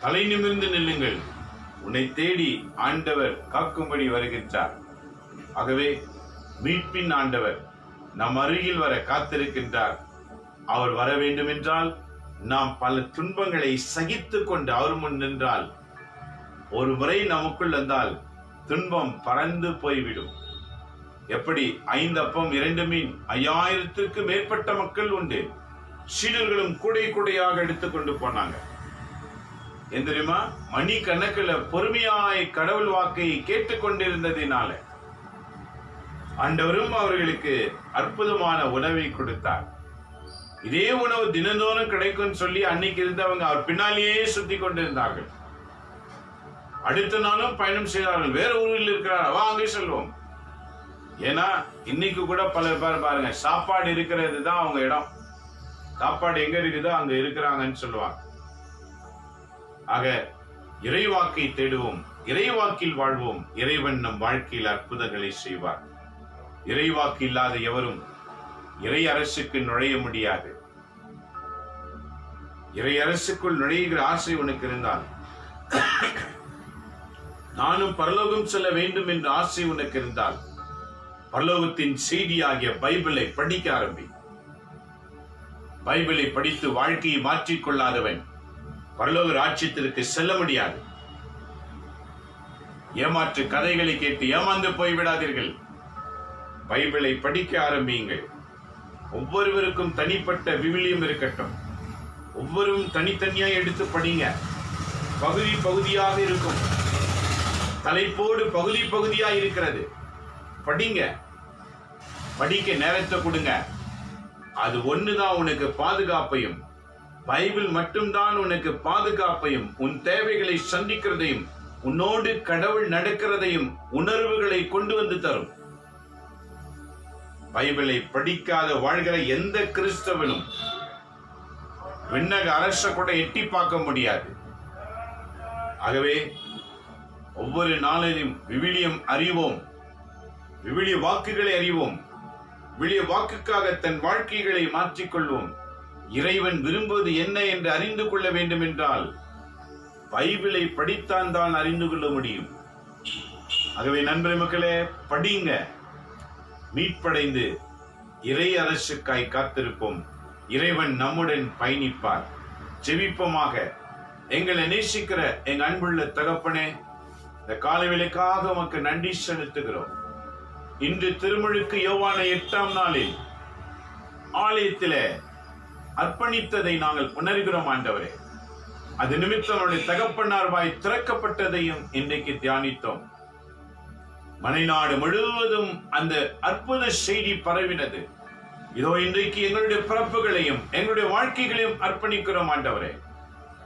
தலை நிமிர்ந்து நில்லுங்கள், உன்னை தேடி ஆண்டவர் காக்கும்படி வருகின்றார். ஆகவே மீட்பின் ஆண்டவர் நம் அருகில் வர காத்திருக்கின்றார். அவர் வர வேண்டும் என்றால் நாம் பல துன்பங்களை சகித்துக் கொண்டு அவர் முன் நின்றால், ஒரு முறை நமக்குள் வந்தால் துன்பம் பறந்து போய்விடும். எப்படி 5 அப்பம் 2 மீன் 5000த்திற்கு மேற்பட்ட மக்கள் உண்டு. சீடர்களும் கூடை கூடையாக எடுத்துக்கொண்டு போனாங்க. ஏன் தெரியுமா? மணி கணக்கில் பொறுமையாய் கடவுள் வாக்கை கேட்டுக்கொண்டிருந்ததினால ஆண்டவரும் அவர்களுக்கு அற்புதமான உணவை கொடுத்தார். இதே உணவு தினந்தோறும் கிடைக்கும் சொல்லி அன்னைக்கு இருந்தவங்க அவர் பின்னாலேயே சுத்தி கொண்டிருந்தார்கள். அடுத்த நாளும் பயணம் செய்தார்கள். வேற ஊரில் இருக்கிறார், வா அங்கே செல்வோம். ஏன்னா இன்னைக்கு கூட பல பேர் பாருங்க, சாப்பாடு இருக்கிறது தான் அவங்க இடம். சாப்பாடு எங்க இருக்குதோ அங்க இருக்கிறாங்கன்னு சொல்லுவாங்க. ஆக இறைவாக்கை தேடுவோம், இறைவாக்கில் வாழ்வோம். இறைவன் நம் வாழ்க்கையில் அற்புதங்களை செய்வார். இறைவாக்கு இல்லாத எவரும் இறை அரசுக்கு நுழைய முடியாது. இறை அரசுக்குள் நுழைகிற ஆசை உனக்கு இருந்தால், நானும் பரலோகம் செல்ல வேண்டும் என்ற ஆசை உனக்கு இருந்தால், பரலோகத்தின் செய்தியாகிய பைபிளை படிக்க ஆரம்பி. பைபிளை படித்து வாழ்க்கையை மாற்றிக்கொள்ளாதவன் பரலோக ராஜ்யத்திற்கு செல்ல முடியாது. ஏமாற்று கதைகளை கேட்டு ஏமாந்து போய்விடாதீர்கள். பைபிளை படிக்க ஆரம்பியுங்கள். ஒவ்வொருவருக்கும் தனிப்பட்ட விவிலியம் இருக்கட்டும். ஒவ்வொருவரும் தனித்தனியாக எடுத்து படிங்க. பகுதி பகுதியாக இருக்கும், தலைப்போடு பகுதி பகுதியாக இருக்கிறது. படிங்க, படிக்க நேரத்தை கொடுங்க. அது ஒண்ணுதான் உனக்கு பாதுகாப்பையும், பைபிள் மட்டும்தான் உனக்கு பாதுகாப்பையும், உன் தேவைகளை சந்திக்கிறதையும், உன்னோடு கடவுள் நடக்கிறதையும் உணர்வுகளை கொண்டு வந்து தரும். பைபிளை படிக்காத வாழ்கிற எந்த கிறிஸ்தவனும் விண்ணக அரச கூட எட்டி பார்க்க முடியாது. ஆகவே ஒவ்வொரு நாளிலும் விவிலியம் அறிவோம், விவிலிய வாக்குகளை அறிவோம். விவிலிய வாக்குக்காக தன் வாழ்க்கைகளை மாற்றிக்கொள்வோம். இறைவன் விரும்புவது என்ன என்று அறிந்து கொள்ள வேண்டும் என்றால் பைபிளை படித்தான் தான் அறிந்து கொள்ள முடியும். ஆகவே நண்பர் மக்களே, படிங்க. மீட்படைந்து இறை அரசுக்காய் காத்திருப்போம். இறைவன் நம்முடன் பயணிப்பார். ஜெபிப்போமாக. எங்களை நேசிக்கிற எங்க அன்புள்ள தகப்பனே, இந்த காலவேளைக்காக உமக்கு நன்றி செலுத்துகிறோம். இன்று திருமுழுக்கு யோவான 8ஆம் நாளில் ஆலயத்திலே அர்ப்பணித்ததை நாங்கள் உணர்கிறோம் ஆண்டவரே. அது நிமித்தம் அவருடைய தகப்பனார் வாய் திறக்கப்பட்டதையும் இன்றைக்கு தியானித்தோம். மலைநாடு முழுவதும் அந்த அற்புத செய்தி பரவினது. இதோ இன்றைக்கு எங்களுடைய பிறப்புகளையும் எங்களுடைய வாழ்க்கைகளையும் அர்ப்பணிக்கிறோம் ஆண்டவரே.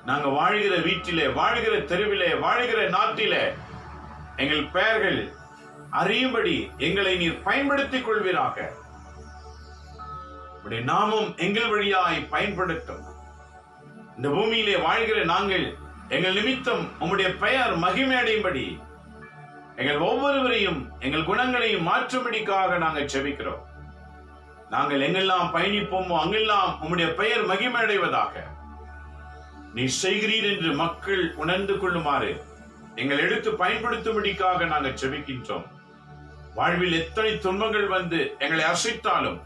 நாங்க வாழ்கிற வீட்டிலே, வாழ்கிற தெருவிலே, வாழ்கிற நாட்டிலே எங்கள் பெயர்கள் அறியும்படி எங்களை நீர் பயன்படுத்திக் கொள்வீராக. நாமும் எங்கள் வழியாய் பயன்படுத்தும். இந்த பூமியிலே வாழ்கிற நாங்கள் எங்கள் நிமித்தம் உம்முடைய பெயர் மகிமையடையும்படி எங்கள் ஒவ்வொருவரையும் எங்கள் குணங்களையும் மாற்றும்படிக்காக நாங்கள் செபிக்கிறோம். நாங்கள் எங்கெல்லாம் பயணிப்போமோ அங்கெல்லாம் உம்முடைய பெயர் மகிமையடைவதாக நீ செய்கிறீர் என்று மக்கள் உணர்ந்து கொள்ளுமாறு எங்கள் எடுத்து பயன்படுத்தும்படிக்காக நாங்கள் செபிக்கின்றோம். வாழ்வில் எத்தனை துன்பங்கள் வந்து எங்களை அசைத்தாலும்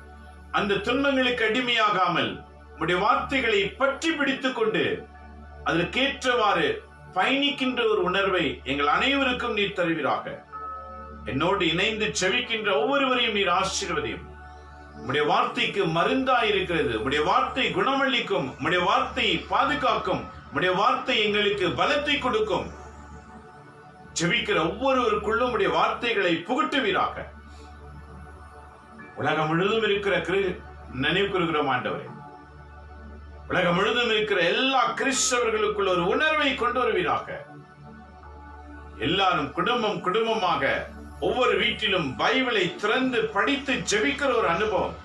அந்த துன்பங்களுக்கு அடிமையாகாமல் உம்முடைய வார்த்தைகளை பற்றி பிடித்துக் கொண்டு அதற்கேற்றவாறு பயணிக்கின்ற ஒரு உணர்வை எங்கள் அனைவருக்கும் நீர் தருவீராக. என்னோடு இணைந்து செவிக்கின்ற ஒவ்வொருவரையும் நீர் ஆசீர்வதியும். உம்முடைய வார்த்தைக்கு மருந்தாய் இருக்கிறது. உம்முடைய வார்த்தை குணமளிக்கும். உம்முடைய வார்த்தை பாதுகாக்கும். உம்முடைய வார்த்தை எங்களுக்கு பலத்தை கொடுக்கும். செவிக்கிற ஒவ்வொருவருக்குள்ளும் உம்முடைய வார்த்தைகளை புகட்டுவீராக. உலகம் முழுவதும் இருக்கிற நினைவு கூறுகிறோம் ஆண்டவரே. உலகம் முழுவதும் இருக்கிற எல்லா கிறிஸ்தவர்களுக்குள் ஒரு உணர்வை கொண்டு வருவீராக. எல்லாரும் குடும்பம் குடும்பமாக ஒவ்வொரு வீட்டிலும் பைபிளை திறந்து படித்து ஜெபிக்கிற ஒரு அனுபவம்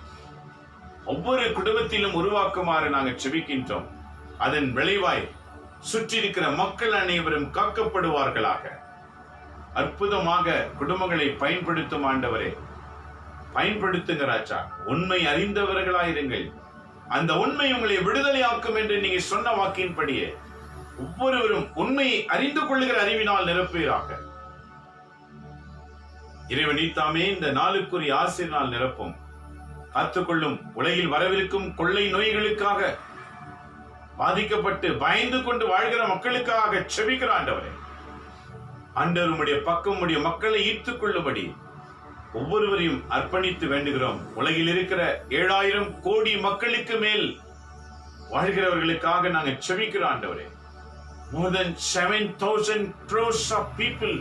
ஒவ்வொரு குடும்பத்திலும் உருவாக்குமாறு நாங்கள் ஜெபிக்கின்றோம். அதன் விளைவாய் சுற்றி இருக்கிற மக்கள் அனைவரும் காக்கப்படுவார்களாக. அற்புதமாக குடும்பங்களை பயன்படுத்தும் ஆண்டவரே, பயன்படுத்துங்க ராஜா. உண்மை அறிந்தவர்களாயிருங்கள். அந்த உண்மை உங்களை விடுதலையாக்கும் என்று நீங்க சொன்ன வாக்கின்படியே ஒவ்வொருவரும் உண்மையை அறிந்து கொள்ளுகிற அறிவினால் நிரப்புவீராக. இறைவன் தாமே இந்த நாளுக்குரிய ஆசிரியனால் நிரப்பும். காத்துக்கொள்ளும். உலகில் வரவிருக்கும் கொள்ளை நோய்களுக்காக பாதிக்கப்பட்டு பயந்து கொண்டு வாழ்கிற மக்களுக்காக செபிக்கிற ஆண்டவரே, ஆண்டவர் உம்முடைய பக்கம் உடைய மக்களை ஈர்த்துக் கொள்ளும்படி ஒவ்வொருவரையும் அர்ப்பணித்து வேண்டுகிறோம். உலகில் இருக்கிற 7,000 கோடி மக்களுக்கு மேல் வாழ்கிறவர்களுக்காக நாங்கள் செபிக்கிற ஆண்டவரே. More than 7,000 crores of people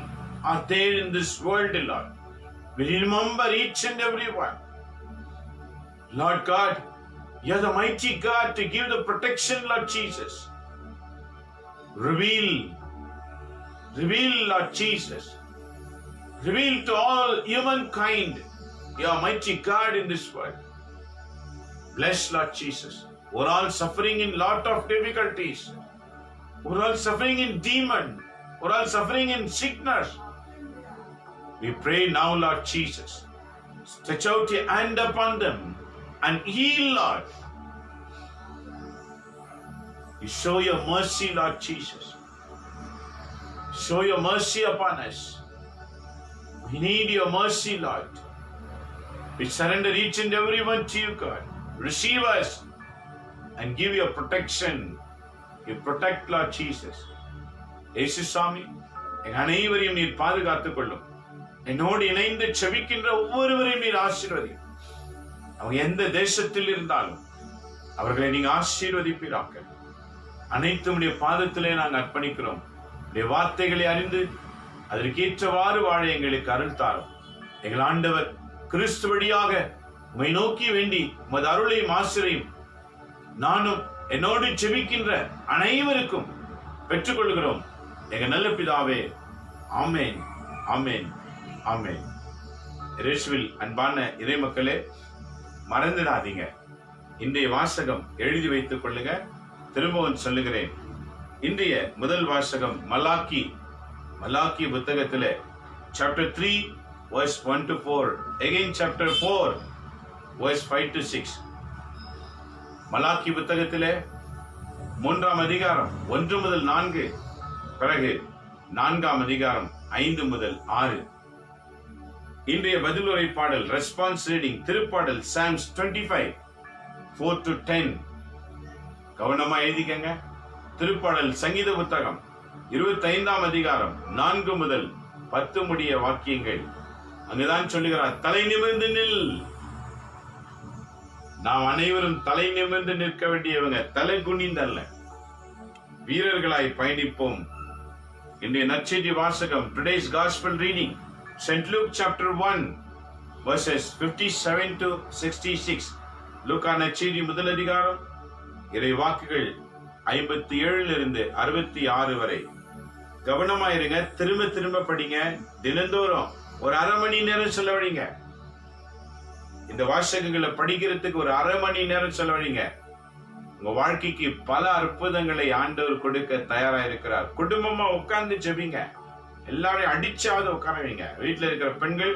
are there in this world, Lord. We remember each and every one. Lord God, you are the mighty God to give the protection, Lord Jesus. Reveal, Lord Jesus. Reveal to all humankind your mighty God in this world. Bless, Lord Jesus. We're all suffering in lot of difficulties. We're all suffering in demon. We're all suffering in sickness. We pray now, Lord Jesus. Stretch out your hand upon them and heal, Lord. You show your mercy, Lord Jesus. Show your mercy upon us. We need your mercy, Lord. We surrender each and every one to you, God. Receive us and give your protection. You protect, Lord Jesus. இயேசு சாமி, எங்கள் அனைவரையும் நீர் பாதுகாத்துக் கொள்ளும். என்னோடு இணைந்து செபிக்கின்ற ஒவ்வொருவரையும் நீர் ஆசீர்வதியும். அவங்க எந்த தேசத்தில் இருந்தாலும் அவர்களை நீங்க ஆசீர்வதிப்பீராக. அனைத்துடைய பாதத்திலே நாங்கள் அர்ப்பணிக்கிறோம். உடைய வார்த்தைகளை அறிந்து அதற்கேற்றவாறு வாழ எங்களுக்கு அருள் தாரும். எங்கள் ஆண்டவர் கிறிஸ்து வழியாக உம்மை நோக்கி வேண்டி உமது அருளையும் ஆசிரையும் நானும் என்னோடு செபிக்கின்ற அனைவருக்கும் பெற்றுக்கொள்கிறோம். எங்க நல்ல பிதாவே, ஆமேன், ஆமேன், ஆமேன். இயேசுவில் அன்பான இறைமக்களே, மறந்துடாதீங்க, இன்றைய வாசகம் எழுதி வைத்துக் கொள்ளுங்க. திரும்பவும் சொல்லுகிறேன், இன்றைய முதல் வாசகம் மலாக்கி புத்தகத்திலே chapter 3 verse 1 to 4, again chapter 4 verse 5 to 6. Malachi புத்தகத்திலே 3ஆம் அதிகாரம் 1 முதல் 4, பிறகு 4ஆம் அதிகாரம் 5 முதல் 6. இன்றைய பதிலுரை பாடல் ரெஸ்பான்ஸ் ரீடிங் திருப்பாடல் Psalms 25 4 to 10. கவனமா எழுதிக்கங்க. திருப்பாடல் சங்கீத புத்தகம் 25ஆம் அதிகாரம் 4 முதல் 10 முடிய வாக்கியங்கள். அங்குதான் சொல்லுகிறார், தலை நிமிர்ந்து நில். நாம் அனைவரும் தலை நிமிர்ந்து நிற்க வேண்டியவங்க, தலை குனிந்தல்ல. வீரர்களாய் பயணிப்போம். இன்றைய நற்செய்தி வாசகம், today's gospel reading, St. Luke chapter 1 verses 57 to 66. லூக்கா நற்செய்தி முதல் அதிகாரம் இறை வாக்குகள் 57 இருந்து 66 வரை. கவனமாயிருங்க. திரும்ப படிங்க. தினந்தோறும் ஒரு அரை மணி நேரம் செலவழிங்க. இந்த வாசகங்களை படிக்கிறதுக்கு ஒரு அரை மணி நேரம் செலவழிங்க. உங்க வாழ்க்கைக்கு பல அற்புதங்களை ஆண்டவர் கொடுக்க தயாரா இருக்கிறார். குடும்பமா உட்கார்ந்து ஜெபிங்க. எல்லாரையும் அடிச்சாவது உட்கார வைங்க. வீட்டுல இருக்கிற பெண்கள்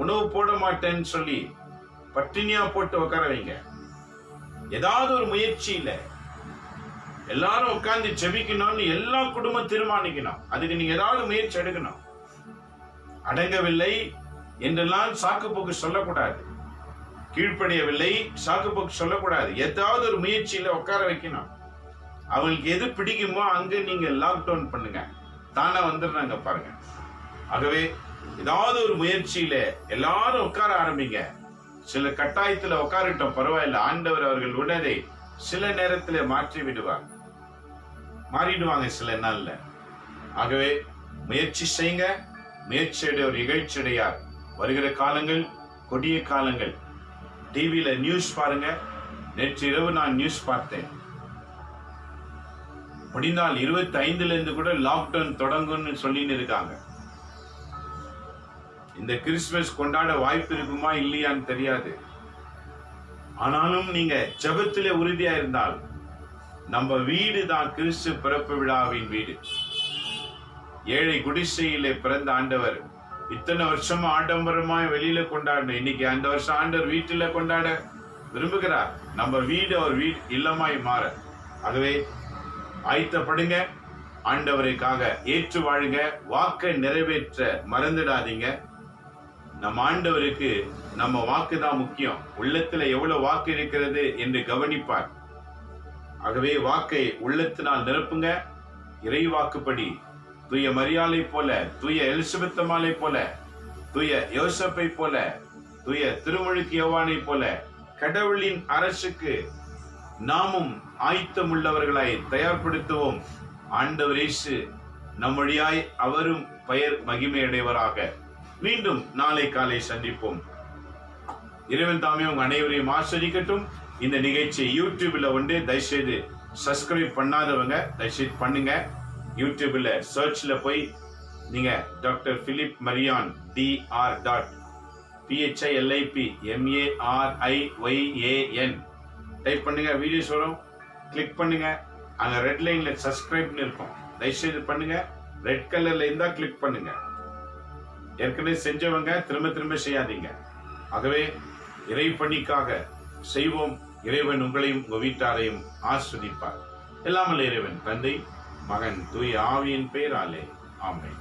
உணவு போட மாட்டேன்னு சொல்லி பட்டினியா போட்டு உட்கார வைங்க. ஏதாவது ஒரு முயற்சியில எல்லாரும் உட்கார்ந்து ஜெபிக்கணும்னு எல்லா குடும்பம் தீர்மானிக்கணும். அதுக்கு நீங்க ஏதாவது முயற்சி எடுக்கணும். அடங்கவில்லை என்றெல்லாம் சாக்கு போக்கு சொல்லக்கூடாது. கீழ்ப்படியவில்லை சாக்கு போக்கு சொல்லக்கூடாது. ஏதாவது ஒரு முயற்சியில உட்கார வைக்கணும். அவங்களுக்கு எது பிடிக்குமோ அங்க நீங்க லாக்டவுன் பண்ணுங்க. தானா வந்துடுறாங்க பாருங்க. ஆகவே ஏதாவது ஒரு முயற்சியில எல்லாரும் உட்கார ஆரம்பிங்க. சில கட்டாயத்துல உட்காரட்டும், பரவாயில்ல. ஆண்டவர் அவர்கள் உடனே சில நேரத்துல மாறிடுவாங்க சில நாள்ல. ஆகவே முயற்சி செய்யுங்க. முயற்சியுடைய ஒரு இகழ்ச்சியடையார். வருகிற காலங்கள் கொடிய காலங்கள். டிவியில நியூஸ் பாருங்க. நேற்று இரவு நான் நியூஸ் பார்த்தேன். முடிந்தால் 25ல இருந்து கூட லாக்டவுன் தொடங்கும்னு சொல்லின்னு இருக்காங்க. இந்த கிறிஸ்துமஸ் கொண்டாட வாய்ப்பு இருக்குமா இல்லையான்னு தெரியாது. ஆனாலும் நீங்க ஜெபத்திலே உறுதியா இருந்தால், நம்ம வீடு தான் கிறிஸ்து பிறப்பு விழாவின் வீடு. ஏழை குடிசையிலே பிறந்த ஆண்டவர் இத்தனை வருஷமா ஆடம்பரமாய் வெளியில கொண்டாடணும். இன்னைக்கு அந்த வருஷம் ஆண்டவர் வீட்டுல கொண்டாட விரும்புகிறார். நம்ம வீடு அவர் வீடு இல்லமாய் மாற. ஆகவே ஆயத்தப்படுங்க, ஆண்டவருக்காக ஏற்று வாழுங்க, வாக்கை நிறைவேற்ற மறந்துடாதீங்க. நம்ம ஆண்டவருக்கு நம்ம வாக்கு தான் முக்கியம். உள்ளத்துல எவ்வளவு வாக்கு இருக்கிறது என்று கவனிப்பார். ஆகவே வாக்கை உள்ளத்தினால் நிரப்புங்க. இறை வாக்குப்படி தூய மரியாளை போல, தூய எலிசபெத்தம்மாளை போல, தூய யோசப்பை போல, தூய திருமுழுக்கு யோவானை போல கடவுளின் அரசுக்கு நாமும் ஆயத்தமுள்ளவர்களாய் தயார்படுத்துவோம். ஆண்டவர் இயேசு நம்முடையாய் அவரும் பெயர் மகிமை அடைவராக. மீண்டும் நாளை காலை சந்திப்போம். இறைவன் தாமே உங்க அனைவரையும் ஆஸ்வதிக்கட்டும். இந்த நிகழ்ச்சி யூடியூப்ல வந்து தயவுசெய்து சப்ஸ்கிரைப் பண்ணாதவங்க தயவுசெய்து பண்ணுங்க. யூடியூப்ல சர்ச்ல போய் நீங்க doctor Philip Mariyan DrPhilipMARIYAN type பண்ணுங்க. வீடியோஸ் வரும், கிளிக் பண்ணுங்க. அங்க ரெட் லைன்ல சப்ஸ்கிரைப் இருக்கும், தயவுசெய்து பண்ணுங்க. ரெட் கலர்ல இருந்தா கிளிக் பண்ணுங்க. ஏற்கனவே செஞ்சவங்க திரும்ப திரும்ப செய்யாதீங்க. ஆகவே இறை பணிக்காக செய்வோம். இறைவன் உங்களையும் உங்க வீட்டாரையும் ஆஸ்வதிப்பார். எல்லாமல்ல இறைவன் தந்தை, மகன், தூய ஆவியின் பெயராலே ஆமென்.